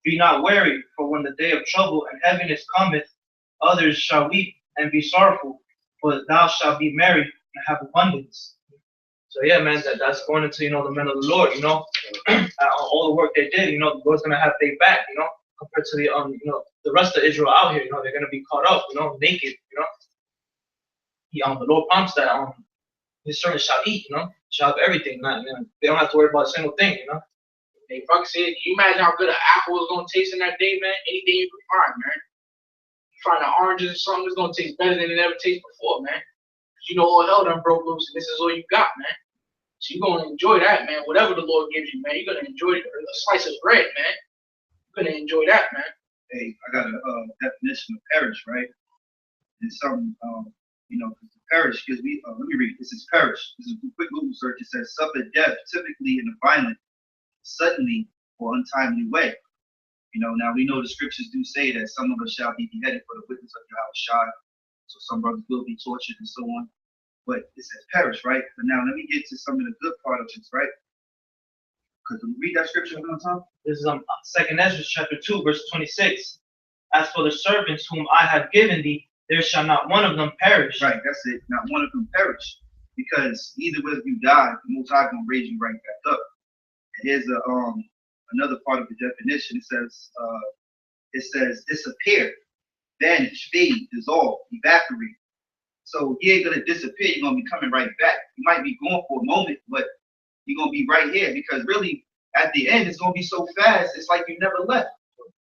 Be not wary, for when the day of trouble and heaviness cometh, others shall weep and be sorrowful, but thou shalt be merry and have abundance. So yeah, man, that's going into, you know, the men of the Lord, you know, all the work they did, you know, the Lord's gonna have their back, you know, compared to the you know, the rest of Israel out here, you know, they're gonna be caught up, you know, naked, you know. The Lord promised that his servants shall eat, you know, shall have everything, man. They don't have to worry about a single thing, you know. Hey, fuck said, can you imagine how good an apple is gonna taste in that day, man? Anything you can find, man. You find an oranges or something, it's gonna taste better than it ever tasted before, man. Cause you know all hell done broke loose, and this is all you got, man. So you're gonna enjoy that, man. Whatever the Lord gives you, man, you're gonna enjoy a slice of bread, man. You're gonna enjoy that, man. Hey, I got a definition of perish, right? And something, you know, perish, because let me read. This is perish. This is a quick Google search. It says suffer death, typically in a violent, suddenly or untimely way. You know, now we know the scriptures do say that some of us shall be beheaded for the witness of YAHAWASHI. So some brothers will be tortured and so on. But it says perish, right? But now let me get to some of the good part of this, right? Because read that scripture one more time. This is 2nd Ezra chapter 2, verse 26. As for the servants whom I have given thee, there shall not one of them perish. Right, that's it. Not one of them perish. Because either way you die, the Most High gonna raise you right back up. Here's another part of the definition. It says disappear, vanish, fade, dissolve, evaporate. So he ain't gonna disappear. You're gonna be coming right back. You might be gone for a moment, but you're gonna be right here, because really at the end it's gonna be so fast. It's like you never left.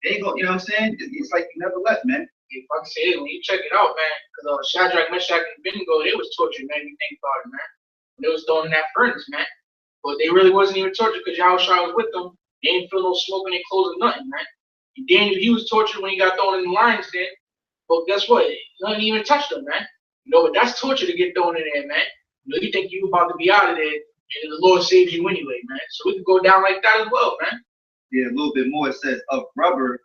They ain't gonna, you know what I'm saying? It's like you never left, man. If I can say it, when you check it out, man, because Shadrach, Meshach, and Abednego, they was tortured, man. You think about it, man. They was thrown in that furnace, man. But they really wasn't even tortured because YAHAWASHI was with them. They didn't feel no smoke in their clothes or nothing, man. Daniel, he was tortured when he got thrown in the lion's den. But guess what? Nothing even touched him, man. You know, but that's torture to get thrown in there, man. You know, you think you about to be out of there, and the Lord saves you anyway, man. So we could go down like that as well, man. Yeah, a little bit more. It says of rubber,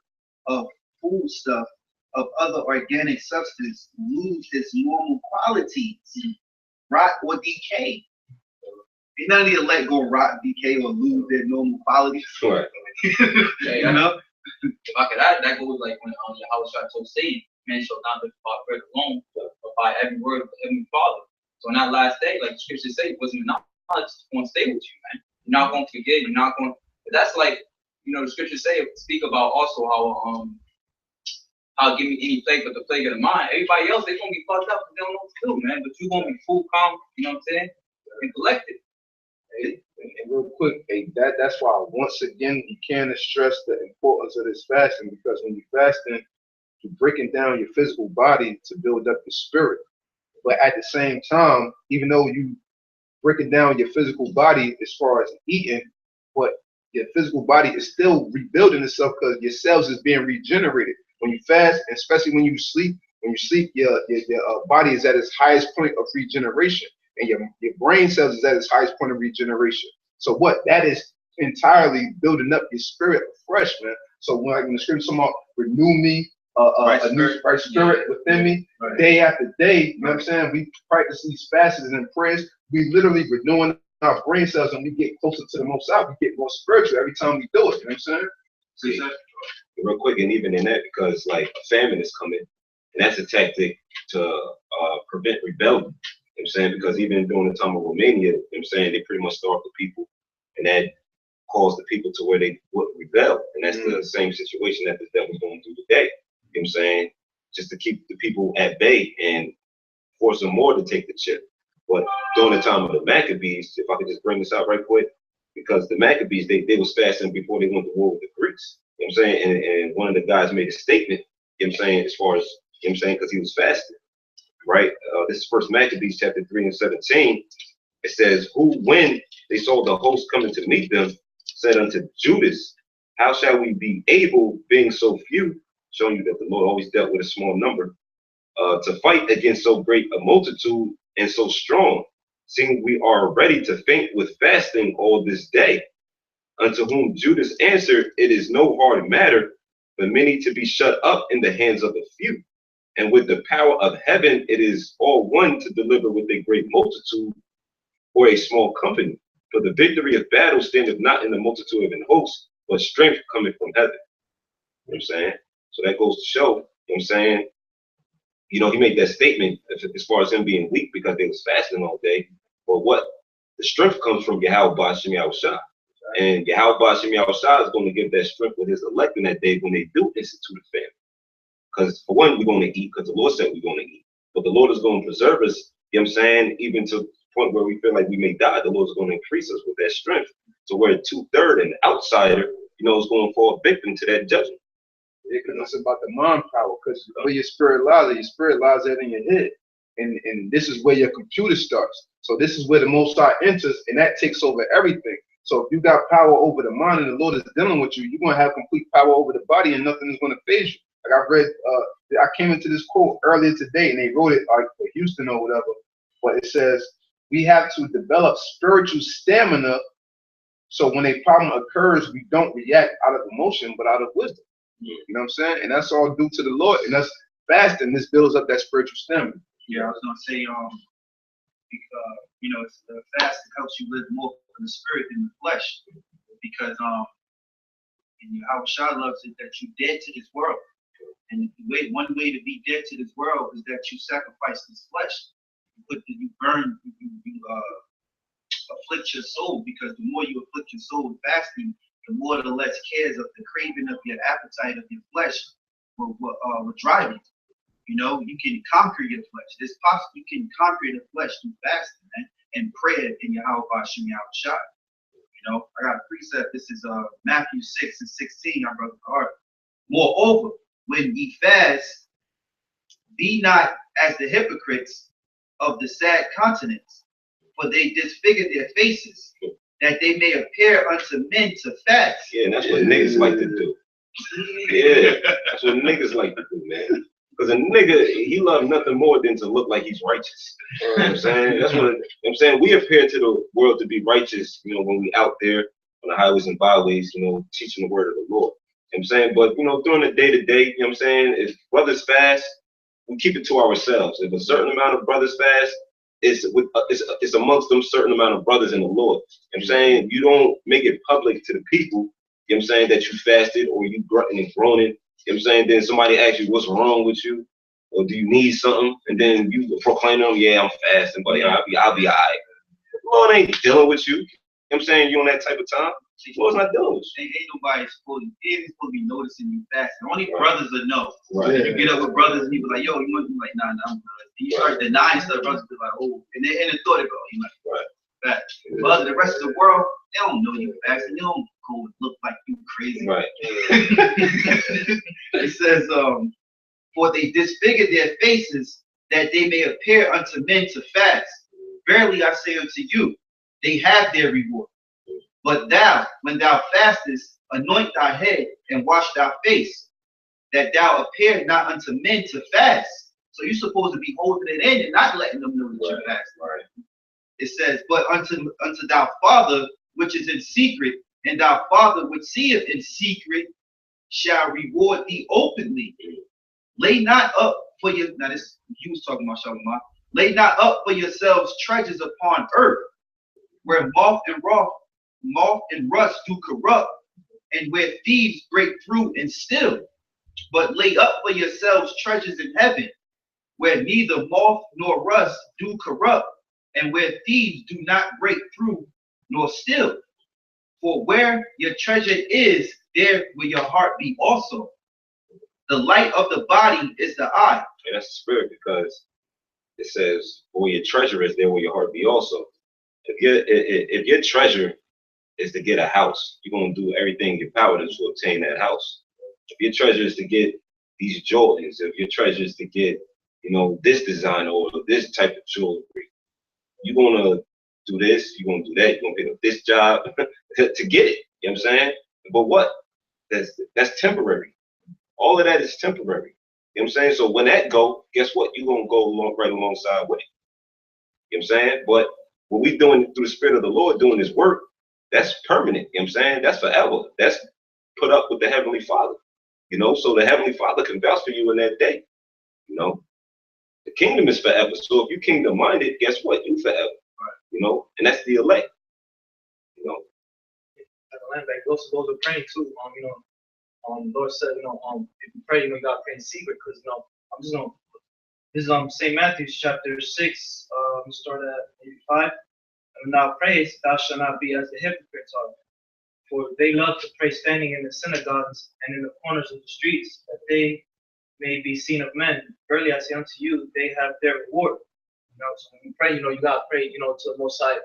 of food stuff, of other organic substance lose its normal qualities, rot or decay. Ain't none of you let go rot, decay, or lose their normal qualities. Right. You know? If I could add, that goes like when YAHAWASHI told Satan, man shall not live by bread alone, but by every word of the Heavenly Father. So on that last day, like the scriptures say, it wasn't knowledge going to stay with you, man. You're not going to forget, you're not going to, that's like, you know, the scriptures speak about also how I'll give me any plague but the plague of the mind. Everybody else, they're gonna be fucked up and they don't know what to do, man. But you're gonna be full calm, you know what I'm saying? And collected. And real quick, that's why once again you can't stress the importance of this fasting, because when you're fasting, you're breaking down your physical body to build up your spirit. But at the same time, even though you breaking down your physical body as far as eating, but your physical body is still rebuilding itself because your cells is being regenerated. When you fast, and especially when you sleep, your body is at its highest point of regeneration, and your brain cells is at its highest point of regeneration. So what that is entirely building up your spirit afresh, man. So when the scripture talking about renew me, a new right spirit within me, day after day, you know what I'm saying? We practice these fasts and prayers. We literally renewing our brain cells, and we get closer to the Most High. We get more spiritual every time we do it. You know what I'm saying? See, real quick, and even in that, because like a famine is coming, and that's a tactic to prevent rebellion. You know what I'm saying? Because even during the time of Romania, you know what I'm saying, they pretty much starved the people, and that caused the people to where they would rebel. And that's the same situation that the devil's going through today. You know what I'm saying? Just to keep the people at bay and force them more to take the chip. But during the time of the Maccabees, if I could just bring this out right quick, because the Maccabees, they was fasting before they went to war with the Greeks. You know what I'm saying? And one of the guys made a statement, you know what I'm saying, as far as, you know what I'm saying, because he was fasting, right? This is First Maccabees chapter 3 and 17. It says, who, when they saw the host coming to meet them, said unto Judas, how shall we be able, being so few, showing you that the Lord always dealt with a small number, to fight against so great a multitude and so strong, seeing we are ready to faint with fasting all this day. Unto whom Judas answered, it is no hard matter for many to be shut up in the hands of a few. And with the power of heaven, it is all one to deliver with a great multitude or a small company. For the victory of battle standeth not in the multitude of an host, but strength coming from heaven. You know what I'm saying? So that goes to show, you know what I'm saying? You know, he made that statement as far as him being weak because they was fasting all day. But what? The strength comes from YAHAWASHI. And YAHAWASHI is going to give that strength with his elect in that day when they do institute a famine. Because for one, we're going to eat because the Lord said we're going to eat. But the Lord is going to preserve us, you know what I'm saying, even to the point where we feel like we may die, the Lord is going to increase us with that strength. So where 2/3 and outsider, you know, is going to fall victim to that judgment. Yeah, because it's about the mind power, because where your spirit lies in your head. And this is where your computer starts. So this is where the Most High enters, and that takes over everything. So if you got power over the mind and the Lord is dealing with you, you're going to have complete power over the body and nothing is going to phase you. Like I read, I came into this quote earlier today, and they wrote it like for Houston or whatever, but it says, we have to develop spiritual stamina so when a problem occurs, we don't react out of emotion, but out of wisdom. You know what I'm saying? And that's all due to the Lord. And that's fasting. This builds up that spiritual stamina. Yeah, I was gonna say, you know, it's the fasting helps you live more in the spirit than the flesh, because and Yahawashi loves it that you dead to this world, and one way to be dead to this world is that you sacrifice this flesh. You burn, you afflict your soul, because the more you afflict your soul with fasting, the more or less cares of the craving of your appetite of your flesh will drive you. You know, you can conquer your flesh. It's possible you can conquer the flesh through fasting, man, and prayer in YAHAWASHI. You know, I got a precept. This is Matthew 6 and 16, our brother Harvey. Moreover, when ye fast, be not as the hypocrites of the sad countenance, for they disfigure their faces, that they may appear unto men to fast. Yeah, and that's what niggas like to do. Yeah, that's what niggas like to do, man. Because a nigga, he loves nothing more than to look like he's righteous. You know what I'm saying? That's what, you know what I'm saying? We appear to the world to be righteous, you know, when we out there on the highways and byways, you know, teaching the word of the Lord. You know what I'm saying? But, you know, during the day-to-day, you know what I'm saying, if brothers fast, we keep it to ourselves. If a certain amount of brothers fast, it's amongst them certain amount of brothers in the Lord. You know what I'm saying? You don't make it public to the people, you know what I'm saying, that you fasted or you grunting and groaning. You know what I'm saying? Then somebody asks you what's wrong with you, or do you need something? And then you proclaim them, yeah, I'm fasting, but you know, I'll be all right. The Lord ain't dealing with you. You know what I'm saying? You on that type of time. The Lord's not dealing with you. Ain't nobody supposed to be noticing you fasting. Only brothers will know. Right. You get up with brothers and you be like, yo, you want to be like, nah, I'm good. And you start denying stuff, brothers be like, oh, and then the thought it go, you like, right. Fast. But the rest of the world, they don't know you fasting. They don't go look like you crazy. Right. It says, for they disfigure their faces, that they may appear unto men to fast. Verily I say unto you, they have their reward. But thou, when thou fastest, anoint thy head and wash thy face, that thou appear not unto men to fast. So you're supposed to be holding it in and not letting them know that you're fasting. Right. It says, but unto thy Father which is in secret, and thy Father which seeth in secret shall reward thee openly. Lay not up for your, now this, he was talking about SHALAWAM. Lay not up for yourselves treasures upon earth, where moth and rust do corrupt, and where thieves break through and steal. But lay up for yourselves treasures in heaven, where neither moth nor rust do corrupt, and where thieves do not break through nor steal. For where your treasure is, there will your heart be also. The light of the body is the eye. And that's the spirit, because it says, where your treasure is, there will your heart be also. If your treasure is to get a house, you're gonna do everything in your power to obtain that house. If your treasure is to get these Jordans, if your treasure is to get, this design or this type of jewelry, you're gonna do this, you're gonna do that, you're gonna pick up this job to get it. You know what I'm saying? But what? That's temporary. All of that is temporary. You know what I'm saying? So when that go, guess what? You're gonna go right alongside with it. You know what I'm saying? But what we doing through the Spirit of the Lord, doing this work, that's permanent. You know what I'm saying? That's forever. That's put up with the Heavenly Father. So the Heavenly Father can vouch for you in that day. The kingdom is forever. So if you kingdom minded, guess what? You forever. And that's the elect. Like those are praying too. Lord said, if you pray, you gotta pray in secret, because I'm just this is St. Matthew's chapter 6. Start at maybe 5. And thou prayest, thou shalt not be as the hypocrites are, for they love to pray standing in the synagogues and in the corners of the streets, that they may be seen of men. Verily I say unto you, they have their reward. So when you pray, you gotta pray, to the Most High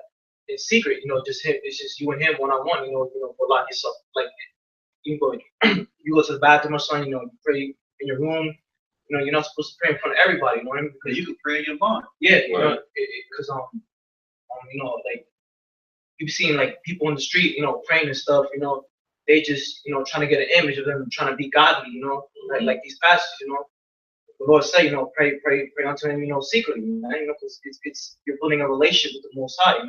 in secret. Just him. It's just you and him one-on-one. Go lock yourself. Like you go to the bathroom or something. You pray in your room. You're not supposed to pray in front of everybody. You know what I mean? Because you can pray in your barn. Yeah, because like you've seen like people in the street, praying and stuff. They just trying to get an image of them trying to be godly. Like these pastors. The Lord say, pray unto him, secretly, man. Because it's you're building a relationship with the Most High.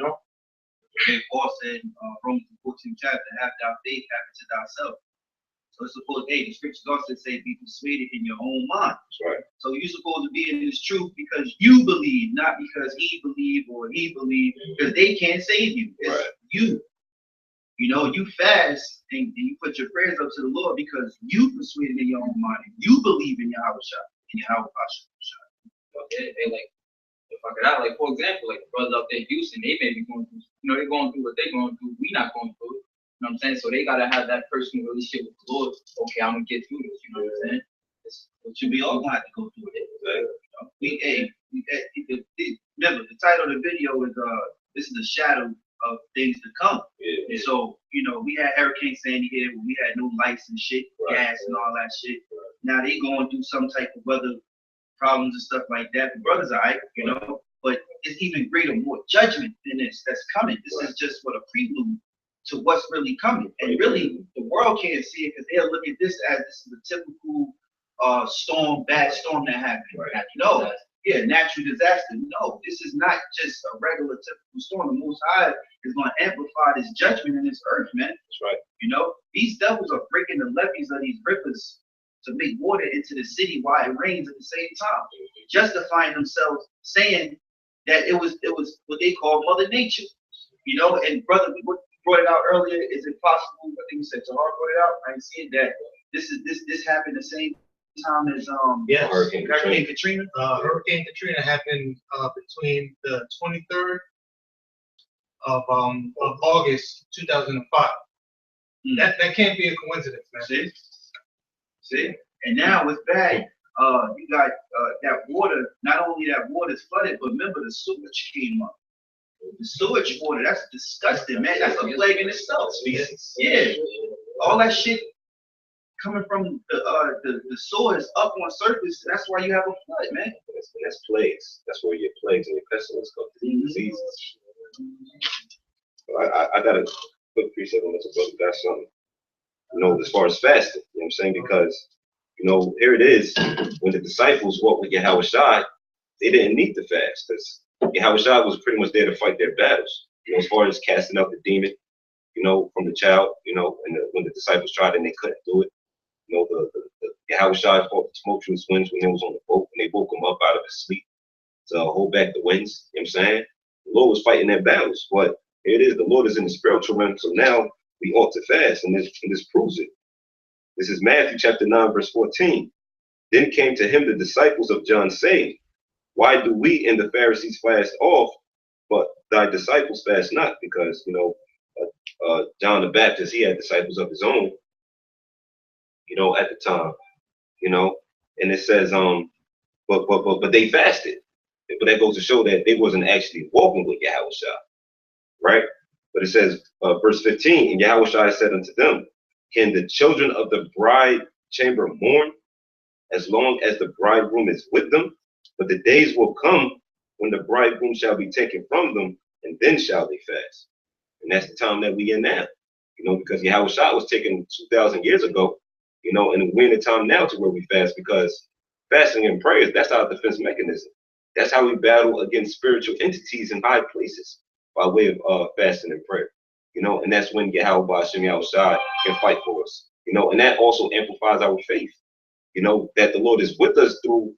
Paul said in Romans 14th chapter, have thou faith, have it to thyself. So it's supposed, the scriptures also say, be persuaded in your own mind. That's right. So you're supposed to be in this truth because you believe, not because he believed or he believed, because they can't save you. It's right. You. You fast and you put your prayers up to the Lord because you persuaded in your own mind. You believe in YAHAWASHI, in YAHAWASHI. They like, if I could add, like, for example, like the brothers up there in Houston, they may be going through, they're going through what they're going through. We not going through it. You know what I'm saying? So they gotta have that personal relationship with the Lord. Okay, I'm gonna get through this. You know what I'm saying? We all got to go through it. Remember, the title of the video is this is a shadow of things to come. Yeah. And so, we had Hurricane Sandy here when we had no lights and shit, gas and all that shit. Now they going through some type of weather problems and stuff like that. The brothers are alright, but it's even greater, more judgment than this that's coming. This is just what a prelude to what's really coming. And really, the world can't see it because they'll look at this as this is a typical bad storm that happened. Right. No, natural disaster. No, this is not just a regular typical storm. The Most High is going to amplify this judgment in this earth, man. That's right. These devils are breaking the levees of these rivers to make water into the city while it rains at the same time, justifying themselves, saying that it was what they call Mother Nature. And brother, we brought it out earlier. Is it possible? I think you said Tahar brought it out. I ain't seen that. This happened the same time as Yes. Hurricane Katrina. Hurricane Katrina happened between the 23rd of August 2005. That can't be a coincidence, man. See, and now it's bad. You got that water. Not only that water is flooded, but remember the sewage came up. The sewage water, that's disgusting, man. That's a plague in itself. Yeah, all that shit coming from the sewers up on surface. That's why you have a flood, man. That's plagues. That's where your plagues and your pestilence come through. Diseases. I got a quick precept on this, brother. That's something. As far as fasting, you know what I'm saying? Because here it is. When the disciples walked with YAHAWASHI, they didn't need to fast because YAHAWASHI was pretty much there to fight their battles. As far as casting out the demon, from the child, and when the disciples tried and they couldn't do it, the YAHAWASHI fought the tumultuous winds when they was on the boat, and they woke him up out of his sleep to hold back the winds. You know what I'm saying? The Lord was fighting their battles, but here it is. The Lord is in the spiritual realm, so now we ought to fast, and this proves it. This is Matthew chapter 9, verse 14. Then came to him the disciples of John, saying, why do we and the Pharisees fast off, but thy disciples fast not? Because, John the Baptist, he had disciples of his own, at the time, and it says, but they fasted. But that goes to show that they wasn't actually walking with Yahawashi, right? But it says, verse 15, and Yahawashi said unto them, can the children of the bride chamber mourn as long as the bridegroom is with them? But the days will come when the bridegroom shall be taken from them, and then shall they fast. And that's the time that we in now, because Yahawashi was taken 2,000 years ago, and we're in the time now to where we fast, because fasting and prayers, that's our defense mechanism. That's how we battle against spiritual entities in high places, by way of fasting and prayer, and that's when Yahawashi can fight for us, and that also amplifies our faith, that the Lord is with us through,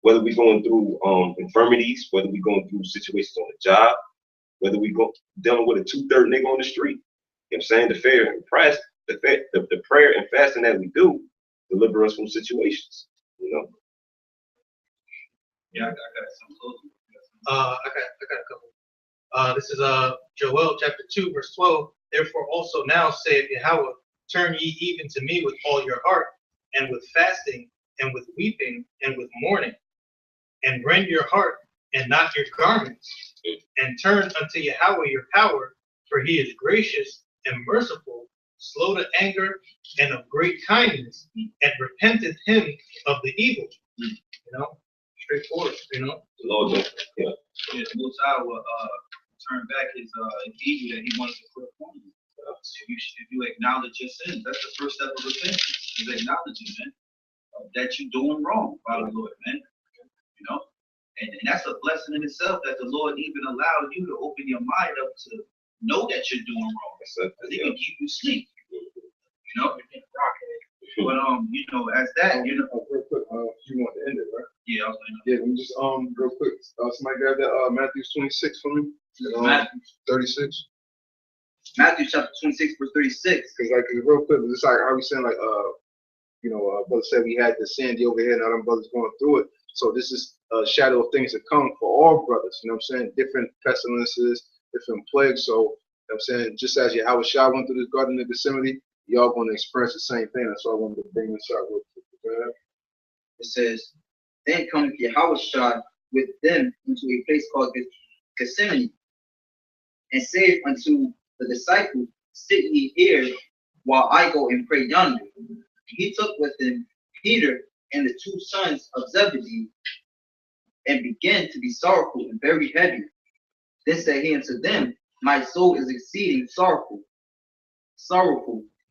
whether we're going through infirmities, whether we're going through situations on the job, whether we go dealing with a 2/3 nigga on the street. You know what I'm saying? The prayer and fasting that we do deliver us from situations, Yeah, I got some closing. I got a couple. This is Joel chapter 2, verse 12. Therefore also now saith Yahweh, turn ye even to me with all your heart, and with fasting, and with weeping, and with mourning, and rend your heart, and not your garments, and turn unto Yahweh your power, for he is gracious and merciful, slow to anger, and of great kindness, and repenteth him of the evil. Straightforward, The Lord, Yeah, the Most High will turn back his evil that he wanted to put upon you. If you acknowledge your sins, that's the first step of repentance, is acknowledging, man, that you're doing wrong by the Lord, man. And that's a blessing in itself, that the Lord even allowed you to open your mind up to know that you're doing wrong. Because he can keep you asleep. But as that, real quick, you want to end it, right? Yeah, I was gonna. Yeah, let me just real quick. Somebody grab that Matthew 26 for me. Matthew 36. Matthew chapter 26, verse 36. Because real quick, it's like how we saying brother said we had the Sandy over here, now them brothers going through it. So this is a shadow of things to come for all brothers. You know what I'm saying? Different pestilences, different plagues. So you know what I'm saying, just as Yahawashi went through this garden of Gethsemane, y'all going to experience the same thing. That's why I wanted to bring this out with you. It says, then cometh Yahawashi with them into a place called Gethsemane, and saith unto the disciples, sit ye here while I go and pray yonder. He took with him Peter and the 2 sons of Zebedee, and began to be sorrowful and very heavy. Then said he unto them, my soul is exceeding sorrowful,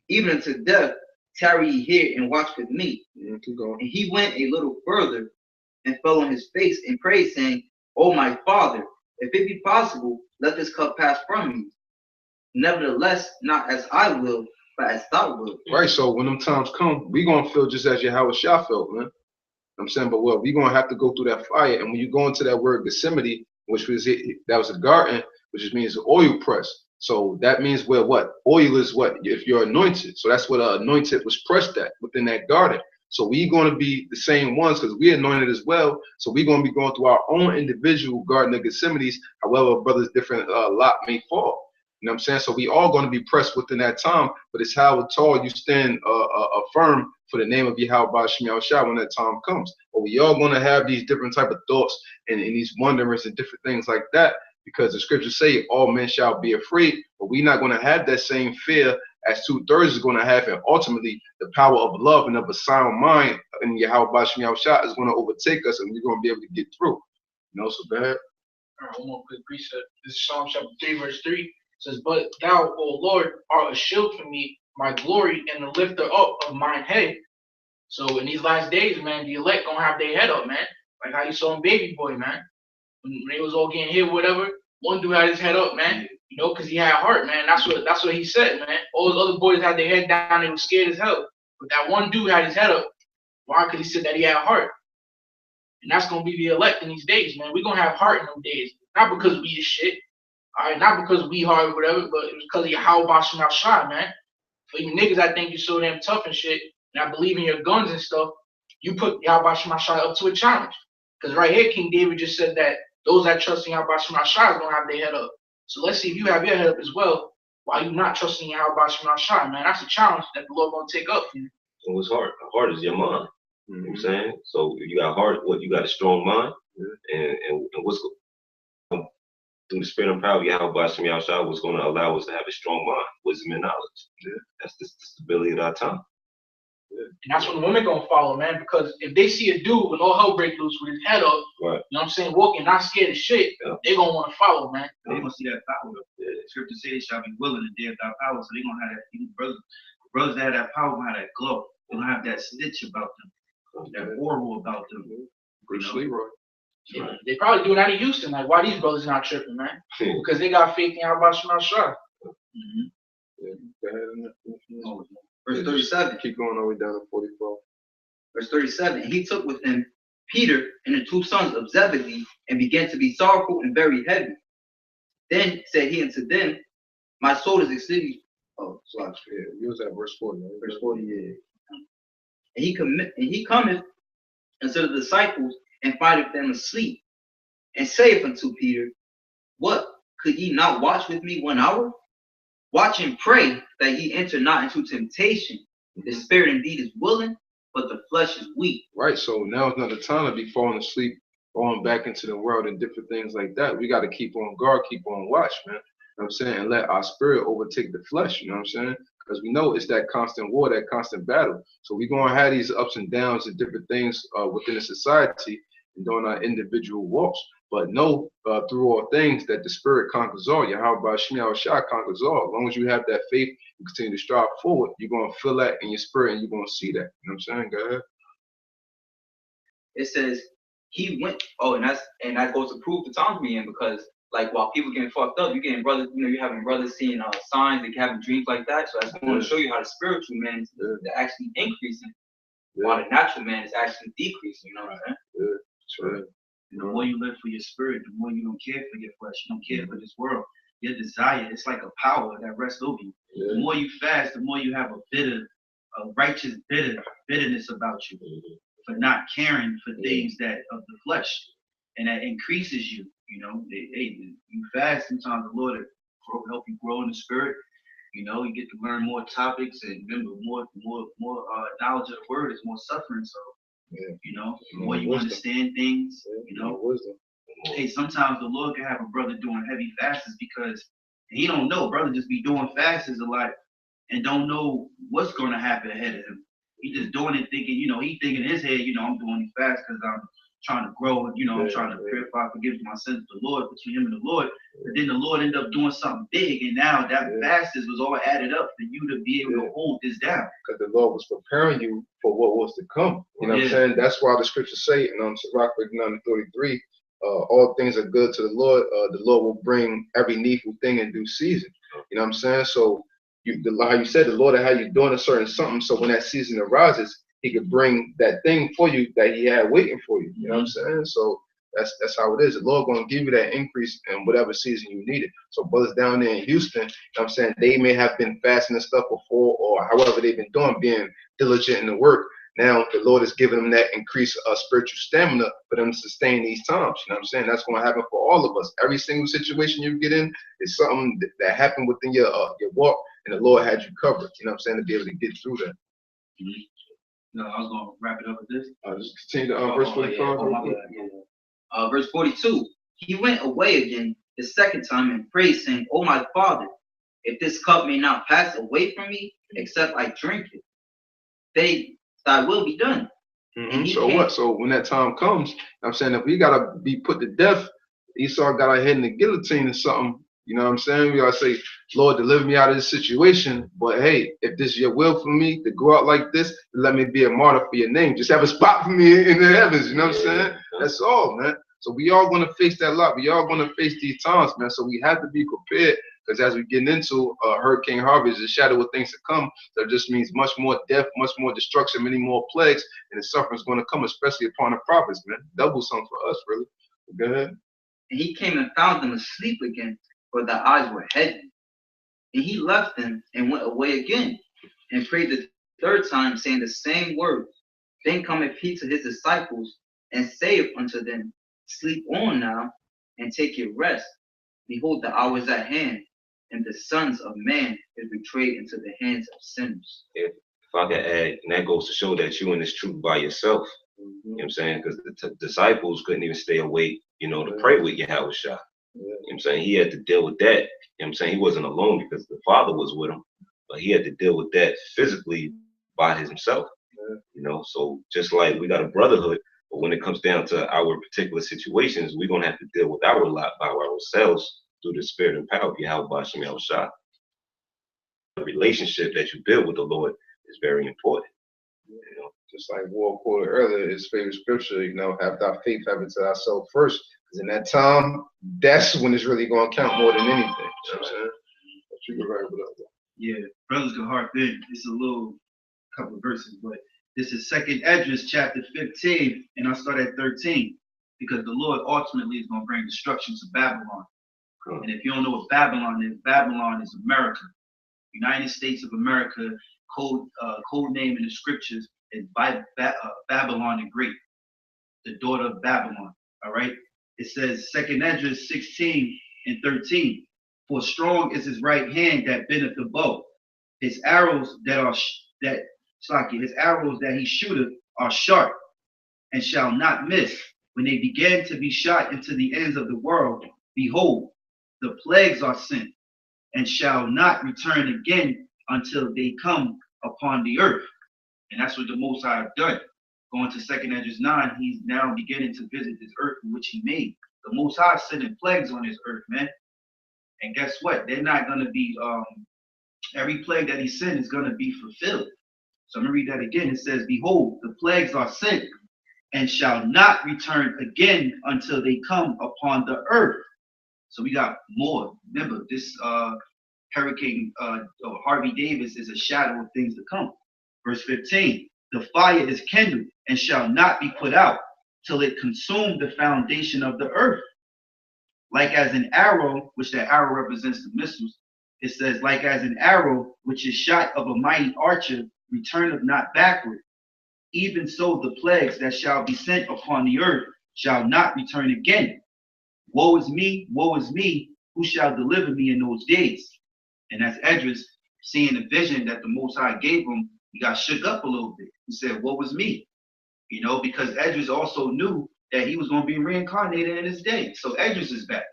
even unto death. Tarry ye here and watch with me. Keep going. And he went a little further and fell on his face and prayed, saying, O my Father, if it be possible, let this cup pass from me. Nevertheless, not as I will, but as thou wilt. Right, so when them times come, we going to feel just as Yahawashi felt, man. I'm saying, but we going to have to go through that fire. And when you go into that word Gethsemane, which was that was a garden, which just means oil press. So that means where what? Oil is what? If you're anointed. So that's what anointed was pressed at within that garden. So we going to be the same ones because we anointed as well. So we're going to be going through our own individual garden of Gethsemane, however brothers different lot may fall. You know what I'm saying? So we all going to be pressed within that time, but it's how tall you stand firm for the name of Yahawashi when that time comes. But we all going to have these different type of thoughts and these wonderments and different things like that, because the scriptures say all men shall be afraid, but we're not going to have that same fear as 2/3 is going to have, and ultimately the power of love and of a sound mind in Yahawashi is going to overtake us, and we're going to be able to get through. So go ahead. All right, one more quick precept. This is Psalm chapter 3, verse 3. It says, but thou, O Lord, art a shield for me, my glory, and the lifter up of mine head. So in these last days, man, the elect gonna have their head up, man. Like how you saw in Baby Boy, man. When they was all getting hit, whatever, one dude had his head up, man. Because he had heart, man. That's what he said, man. All the other boys had their head down, they were scared as hell. But that one dude had his head up. Why? Because he said that he had heart. And that's gonna be the elect in these days, man. We're gonna have heart in them days. Not because we is shit. All right, not because we hard or whatever, but it was because of Yahawashi, man. For you niggas, I think you so damn tough and shit, and I believe in your guns and stuff, you put Yahawashi up to a challenge. Because right here, King David just said that those that trust in Yahawashi is gonna have their head up. So let's see if you have your head up as well. Why you not trusting Yahawashi, man? That's a challenge that the Lord gonna take up for you. So it's hard. Heart is your mind. You know what I'm saying? So if you got heart, you got a strong mind. And what's through the spirit and power of YAHAWASHI was going to allow us to have a strong mind, wisdom, and knowledge. That's the stability of our time. And that's when the women gonna follow, man, because if they see a dude with all hell break loose with his head up, you know what I'm saying, walking, not scared of shit, they gonna want to follow, man. They gonna see that power. The scripture says, "Shall be willing to dare without power." So they gonna have that. Brothers that have that power gonna have that glow. They gonna have that stitch about them, that aura about them. Bruce Leroy. Yeah, they probably doing that in Houston. Like, why these brothers not tripping, man? Because they got faith in YAHAWASHI. Verse 37. Keep going all the way down to 44. Verse 37. And he took with him Peter and the 2 sons of Zebedee, and began to be sorrowful and very heavy. Then said he unto them, my soul is exceeding. Oh, sorry. Yeah, you was at verse 40. Verse 40, yeah. And he cometh unto the disciples, and findeth them asleep, and saith unto Peter, what, could ye not watch with me 1 hour? Watch and pray that ye enter not into temptation. The spirit indeed is willing, but the flesh is weak. Right, so now is not the time to be falling asleep, going back into the world and different things like that. We got to keep on guard, keep on watch, man. You know what I'm saying? And let our spirit overtake the flesh, you know what I'm saying? Because we know it's that constant war, that constant battle. So we're going to have these ups and downs and different things within the society and doing our individual walks. But know through all things that the spirit conquers all. YAHAWASHI conquers all. As long as you have that faith and continue to strive forward, you're going to feel that in your spirit and you're going to see that. You know what I'm saying? Go ahead. It says he went, and that goes to prove the times we in, because like while people getting fucked up, you're getting brothers, you're having brothers seeing signs, they having dreams like that. So that's going to show you how the spiritual man is actually increasing, while the natural man is actually decreasing, you know what I'm saying? That's right. And the more you live for your spirit, the more you don't care for your flesh, you don't care for this world. Your desire, it's like a power that rests over you. The more you fast, the more you have a righteous bitterness about you for not caring for things that of the flesh, and that increases you. You know, you fast. Sometimes the Lord will help you grow in the spirit. You know, you get to learn more topics, and remember, more knowledge of the word is more suffering. So. You know, the more you understand things, you know. Hey, sometimes the Lord can have a brother doing heavy fasts because he don't know. Brother just be doing fasts a lot and don't know what's going to happen ahead of him. He just doing it thinking, he thinking in his head, I'm doing these fasts because I'm trying to grow, I'm trying to purify, forgive my sins to the Lord, between him and the Lord. But then the Lord ended up doing something big, and now that fast was all added up for you to be able to hold this down. Because the Lord was preparing you for what was to come. You know what I'm saying? That's why the scriptures say in Sirach 39:33, all things are good to the Lord. The Lord will bring every needful thing in due season. You know what I'm saying? So how you said, the Lord will have you doing a certain something, so when that season arises, he could bring that thing for you that he had waiting for you. You know what I'm saying? So that's how it is. The Lord going to give you that increase in whatever season you need it. So brothers down there in Houston, you know what I'm saying, they may have been fasting and stuff before, or however they've been doing, being diligent in the work. Now the Lord is giving them that increased spiritual stamina for them to sustain these times. You know what I'm saying? That's going to happen for all of us. Every single situation you get in is something that happened within your walk, and the Lord had you covered. You know what I'm saying? To be able to get through that. No, I was going to wrap it up with this. Just continue to verse 45. Verse 42. He went away again the second time and prayed, saying, O my Father, if this cup may not pass away from me, except I drink it, thy will be done. So what? So when that time comes, I'm saying, if we got to be put to death, Esau got our head in the guillotine or something, you know what I'm saying? We got to say, Lord, deliver me out of this situation. But hey, if this is your will for me to go out like this, let me be a martyr for your name. Just have a spot for me in the heavens, you know what I'm saying? That's all, man. So we all going to face that lot. We all going to face these times, man. So we have to be prepared, because as we get into Hurricane Harvey is a shadow of things to come. That just means much more death, much more destruction, many more plagues, and the suffering is going to come, especially upon the prophets, man. Double something for us, really. Go ahead. And he came and found them asleep again, for their eyes were heavy. And he left them and went away again, and prayed the third time, saying the same words. Then cometh he to his disciples, and saith unto them, Sleep on now, and take your rest. Behold, the hour is at hand, and the sons of man is betrayed into the hands of sinners. If I could add, and that goes to show that you in this truth by yourself. You know what I'm saying? Because the disciples couldn't even stay awake, you know, to pray with YAHAWASHI. You know what I'm saying? He had to deal with that. You know what I'm saying? He wasn't alone because the Father was with him, but he had to deal with that physically by himself. You know, so just like we got a brotherhood, but when it comes down to our particular situations, we're gonna have to deal with our lot by ourselves through the spirit and power of YAHAWASHI. The relationship that you build with the Lord is very important. You know, just like Ward quoted earlier, his favorite scripture, you know, have thy faith, have it to thyself first. Because in that time, that's when it's really going to count more than anything. You know what I'm saying? You can write it up. Yeah, brothers can harp in. It's a little couple of verses, but this is 2nd Esdras chapter 15, and I'll start at 13, because the Lord ultimately is going to bring destruction to Babylon. And if you don't know what Babylon is America. United States of America, code name in the scriptures is Babylon the Great, the daughter of Babylon. All right. It says 2nd Esdras 16 and 13. For strong is his right hand that bendeth the bow. His arrows that he shooteth are sharp and shall not miss. When they begin to be shot into the ends of the world, behold, the plagues are sent, and shall not return again until they come upon the earth. And that's what the Most High have done. Going to 2nd Esdras 9, he's now beginning to visit this earth in which he made. The Most High sending plagues on this earth, man. And guess what? They're not going to be, every plague that he sent is going to be fulfilled. So I'm going to read that again. It says, behold, the plagues are sent, and shall not return again until they come upon the earth. So we got more. Remember, this hurricane Harvey Davis is a shadow of things to come. Verse 15, the fire is kindled and shall not be put out till it consume the foundation of the earth. Like as an arrow, which that arrow represents the missiles, it says, like as an arrow which is shot of a mighty archer, returneth not backward. Even so the plagues that shall be sent upon the earth shall not return again. Woe is me, who shall deliver me in those days? And as Esdras, seeing the vision that the Most High gave him, he got shook up a little bit. He said, woe is me. You know, because Esdras also knew that he was going to be reincarnated in his day. So Esdras is back,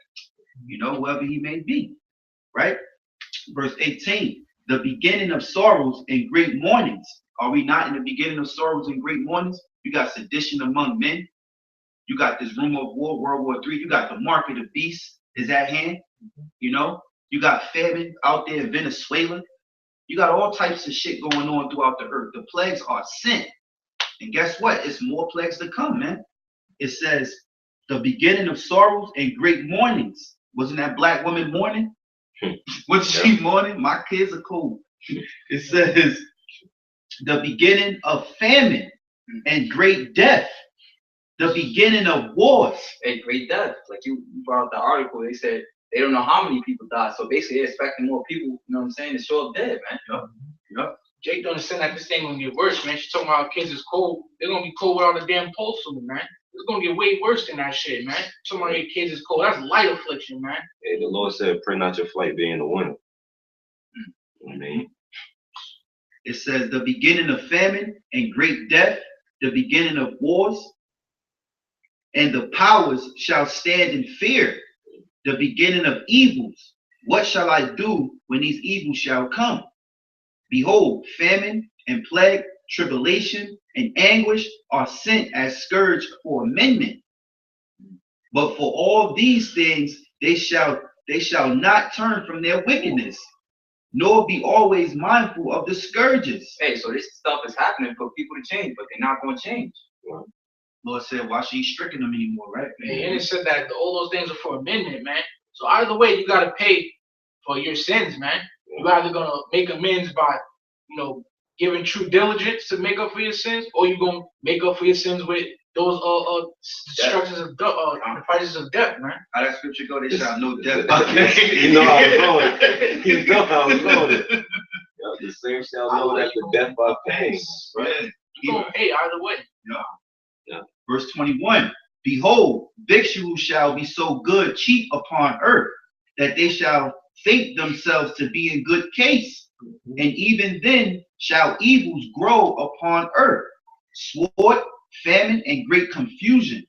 you know, whoever he may be, right? Verse 18, the beginning of sorrows and great mournings. Are we not in the beginning of sorrows and great mournings? You got sedition among men. You got this rumor of war, World War III. You got the mark of the beast is at hand. You know, you got famine out there in Venezuela. You got all types of shit going on throughout the earth. The plagues are sent. And guess what? It's more plagues to come, man. It says the beginning of sorrows and great mournings. Wasn't that black woman mourning? What's she mourning? My kids are cool. It says the beginning of famine and great death. The beginning of wars. Hey, great death. Like you brought up the article, they said they don't know how many people died. So basically, they're expecting more people, you know what I'm saying, to show up dead, man. Yup. Jake don't understand that this thing gonna get worse, man. She's talking about kids is cold. They're gonna be cold without a damn pulse soon, man. It's gonna get way worse than that shit, man. Talking about your kids is cold. That's light affliction, man. Hey, the Lord said, pray not your flight be in the winter. You know what I mean? It says the beginning of famine and great death, the beginning of wars, and the powers shall stand in fear, the beginning of evils. What shall I do when these evils shall come? Behold, famine and plague, tribulation and anguish are sent as scourge for amendment. But for all these things they shall not turn from their wickedness, nor be always mindful of the scourges. Hey, so this stuff is happening for people to change, but they're not going to change. Lord said, why should he stricken them anymore, right? And it said that all those things are for amendment, man. So either way, you gotta pay for your sins, man. You're either gonna make amends by, you know, giving true diligence to make up for your sins, or you're gonna make up for your sins with those destructions of the prices of death, man. How that scripture go? They shall know death. You know how I was going. You know how I was going. The same shall know that the death by pain. Right? You're gonna pay either way. Yeah. Verse 21, behold, victuals shall be so good cheap upon earth, that they shall think themselves to be in good case. And even then shall evils grow upon earth, sword, famine and great confusion.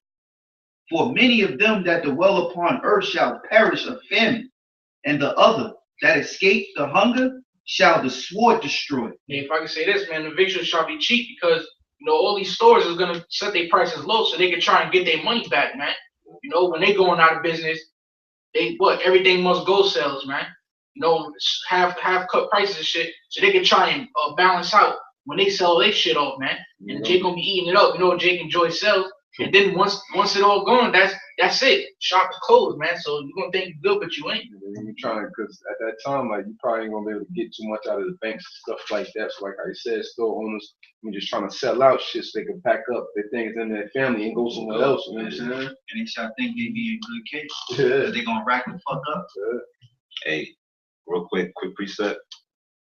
For many of them that dwell upon earth shall perish of famine, and the other that escape the hunger shall the sword destroy. Yeah, if I can say this, man, the victuals shall be cheap because all these stores is gonna set their prices low so they can try and get their money back, man. When they going out of business, everything must go sales, man. Half cut prices and shit, so they can try and balance out when they sell their shit off, man. And Jake gonna be eating it up. Jake enjoys sales. And then once it all gone, that's it. Shop is closed, man. So you're gonna think you're good, but you ain't. You're trying, because at that time, like, you probably ain't gonna be able to get too much out of the banks and stuff like that. So like I said, store owners, you're just trying to sell out shit so they can pack up their things in their family and go somewhere else. You know what I'm saying? And they shall think they be in good case. Yeah. They gonna rack the fuck up. Yeah. Hey, real quick precept.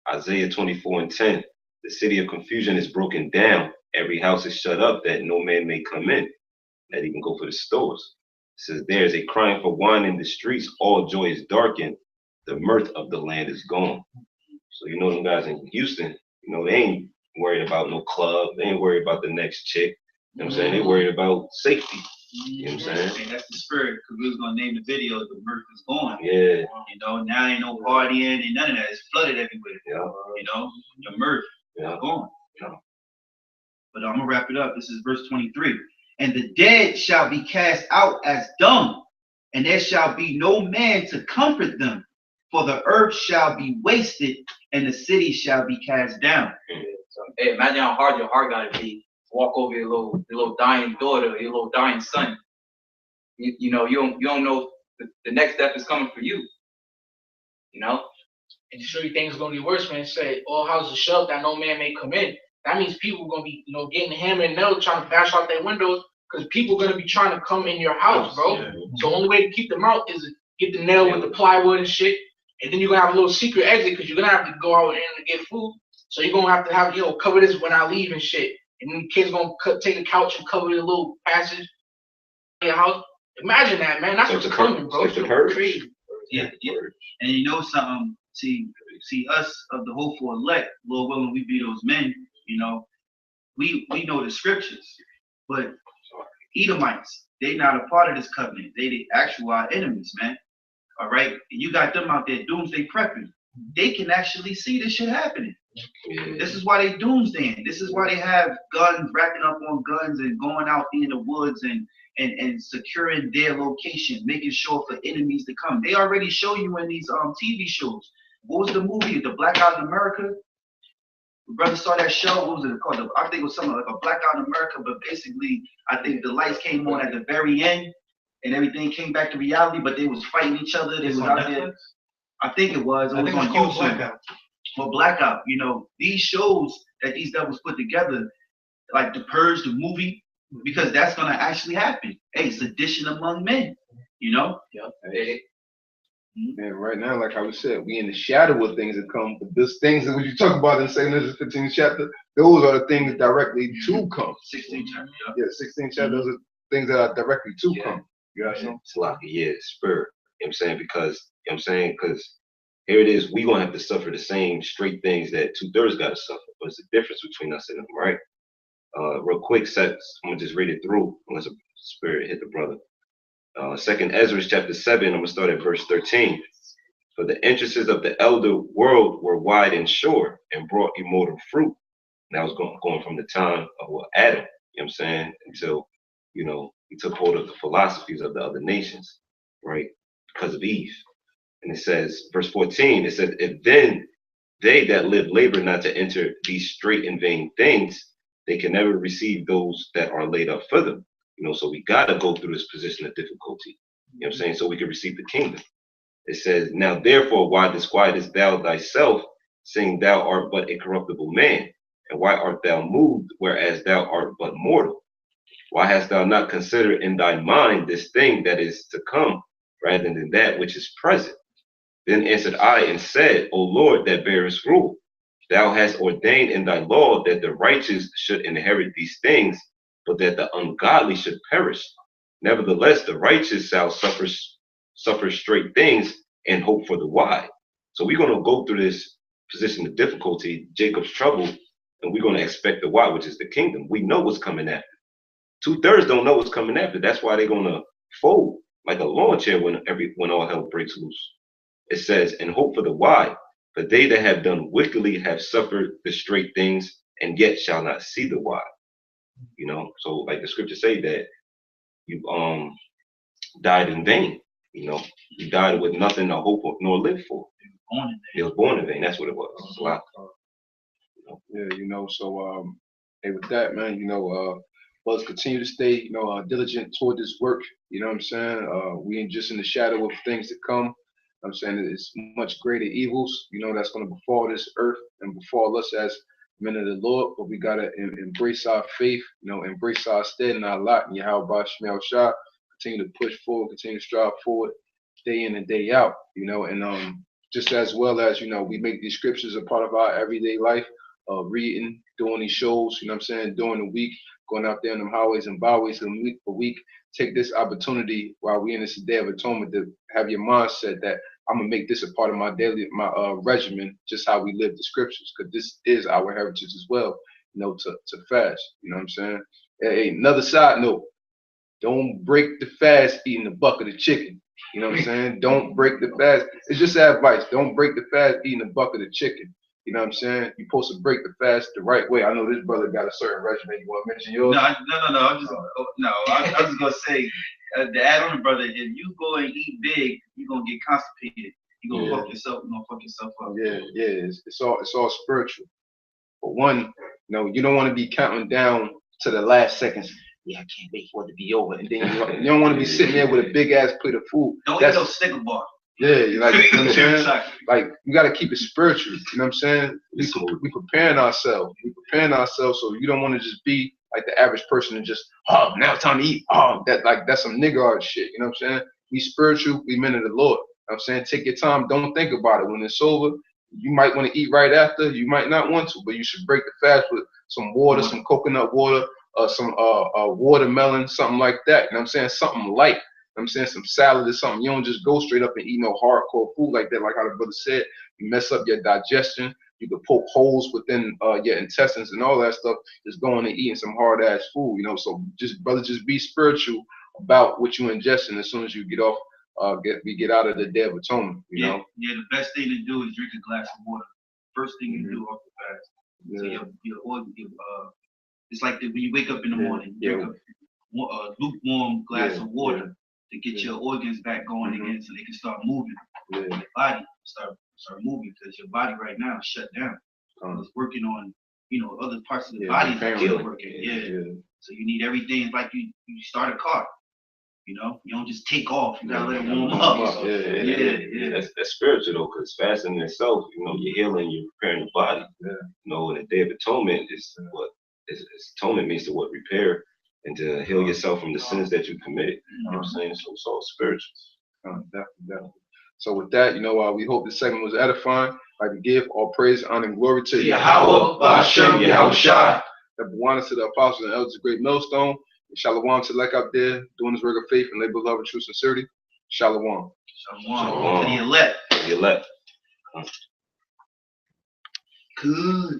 Isaiah 24:10. The city of confusion is broken down. Every house is shut up that no man may come in, that he can go for the stores. It says there is a crying for wine in the streets. All joy is darkened. The mirth of the land is gone. So them guys in Houston, they ain't worried about no club. They ain't worried about the next chick. You know what I'm saying? They worried about safety. You know what I'm saying? And that's the spirit, because we was gonna name the video "The Mirth Is Gone." Yeah. Now ain't no partying and none of that. It's flooded everywhere. Yeah. The mirth is gone. Yeah. But I'm gonna wrap it up. This is verse 23. And the dead shall be cast out as dung, and there shall be no man to comfort them. For the earth shall be wasted, and the city shall be cast down. Hey, imagine how hard your heart gotta be to walk over your little dying daughter, your little dying son. You don't know the next step is coming for you. And to show you things are gonna be worse, man. It said all houses shut that no man may come in. That means people are gonna be, getting hammer and nail trying to bash out their windows because people are gonna be trying to come in your house, bro. Yeah. So the only way to keep them out is to get the nail with the plywood and shit. And then you're gonna have a little secret exit because you're gonna have to go out and get food. So you're gonna have to cover this when I leave and shit. And then the kids gonna take a couch and cover the little passage in your house. Imagine that, man. That's what's coming, bro. It's crazy. Yeah. And something. See us of the hopeful elect, Lord willing, we be those men. We know the scriptures, but Edomites, they not a part of this covenant. They the actual our enemies, man. All right, you got them out there doomsday prepping. They can actually see this shit happening. Yeah. This is why they doomsdaying. This is why they have guns, racking up on guns and going out in the woods and securing their location, making sure for enemies to come. They already show you in these TV shows. What was the movie? The Blackout in America? The brother saw that show. What was it called? I think it was something like a Blackout in America, but basically, I think the lights came on at the very end and everything came back to reality, but they was fighting each other. They was out there. I think it was. It was on YouTube. Blackout. Well, Blackout, these shows that these devils put together, like The Purge, the movie, because that's going to actually happen. Hey, sedition among men, Yep. Hey. And right now, like I said, we in the shadow of things that come. But those things that you talk about in 2 Corinthians 15th chapter, those are the things directly to come. 16th chapter. Yeah, 16th chapter, those are things that are directly to come. You know what I'm saying? It's like spirit. You know what I'm saying? Because here it is, we gonna have to suffer the same straight things that 2/3 gotta suffer. But it's the difference between us and them, right? Real quick, I'm gonna just read it through unless a spirit hit the brother. 2nd Ezra chapter 7, I'm gonna start at verse 13. For the entrances of the elder world were wide and sure and brought immortal fruit. And that was going from the time of Adam, you know what I'm saying, until, he took hold of the philosophies of the other nations, right? Because of Eve. And it says, verse 14, it says, if then they that live labor not to enter these straight and vain things, they can never receive those that are laid up for them. So we got to go through this position of difficulty, you know what I'm saying, so we can receive the kingdom. It says, now therefore, why disquietest thou thyself, saying thou art but a corruptible man? And why art thou moved, whereas thou art but mortal? Why hast thou not considered in thy mind this thing that is to come, rather than that which is present? Then answered I and said, O Lord, that bearest rule, thou hast ordained in thy law that the righteous should inherit these things, but that the ungodly should perish. Nevertheless, the righteous shall suffer straight things and hope for the wide. So we're going to go through this position of difficulty, Jacob's trouble, and we're going to expect the wide, which is the kingdom. We know what's coming after. 2/3 don't know what's coming after. That's why they're gonna fold like a lawn chair when all hell breaks loose. It says, and hope for the why. For they that have done wickedly have suffered the straight things, and yet shall not see the why. You know, so like the scriptures say that you died in vain. You know, you died with nothing to hope for nor live for. He was born in vain. That's what it was. It's a lot. Yeah, you know, so hey, with that, man, you know, let's continue to stay, you know, diligent toward this work. You know what I'm saying? We ain't just in the shadow of things to come. I'm saying it's much greater evils, you know, that's going to befall this earth and befall us as men of the Lord. But we got to embrace our faith, you know, embrace our stead and our lot. And YAHAWASHI, continue to push forward, continue to strive forward day in and day out, you know, and just as well as, you know, we make these scriptures a part of our everyday life, reading, doing these shows, you know what I'm saying, during the week, going out there in them highways and byways a week. Take this opportunity while we in this Day of Atonement to have your mindset that I'm gonna make this a part of my daily, my regimen, just how we live the scriptures, because this is our heritage as well, you know, to fast. You know what I'm saying? Hey, another side note, don't break the fast eating the bucket of chicken. You know what I'm saying? Don't break the fast. It's just advice. Don't break the fast eating a bucket of chicken. You know what I'm saying? You're supposed to break the fast the right way. I know this brother got a certain regimen. You want to mention yours? No. I'm just gonna say to add on the brother, if you go and eat big, you're gonna get constipated. You're gonna fuck yourself. You're gonna fuck yourself up. Yeah. It's all spiritual. But one, you know, you don't want to be counting down to the last seconds. Yeah, I can't wait for it to be over. And then you don't want to be sitting there with a big ass plate of food. Don't eat no Snicker bar. Yeah, you know what I'm saying? Like, you got to keep it spiritual. You know what I'm saying? We preparing ourselves. We preparing ourselves, so you don't want to just be like the average person and just, oh, now it's time to eat. Oh, that's some nigga art shit. You know what I'm saying? Be spiritual. Be men of the Lord. You know what I'm saying? Take your time. Don't think about it. When it's over, you might want to eat right after. You might not want to, but you should break the fast with some water, some coconut water, some watermelon, something like that. You know what I'm saying? Something light. I'm saying some salad or something. You don't just go straight up and eat no hardcore food like that, like how the brother said. You mess up your digestion. You could poke holes within your intestines and all that stuff. Just going and eating some hard ass food, you know. So just be spiritual about what you ingesting as soon as you get off. We get out of the Day of Atonement. You know. Yeah. The best thing to do is drink a glass of water. First thing you do off the fast. Yeah. So it's like when you wake up in the morning. Drink a lukewarm glass of water. To get your organs back going again, so they can start moving. Your body start moving, because your body right now is shut down. It's working on, you know, other parts of the body that are working. So you need everything. It's like you start a car. You know, you don't just take off. You gotta let it warm up. So, That's spiritual though, because fasting in itself, you know, you're healing, you're preparing your body. You know, and the Day of Atonement is what atonement means to repair. And to heal yourself from the sins that you committed. You know what I'm saying? So it's all spiritual. Definitely. So with that, you know, we hope this segment was edifying. I'd like to give all praise, honor, and glory to YAHAWAH, YAHAWASHI. To the apostles and elders of Great Millstone. And Shalawam to Lek out there, doing this work of faith and labor of love and true sincerity. Shalawam. Shalawam. To the elect. To the elect. Good.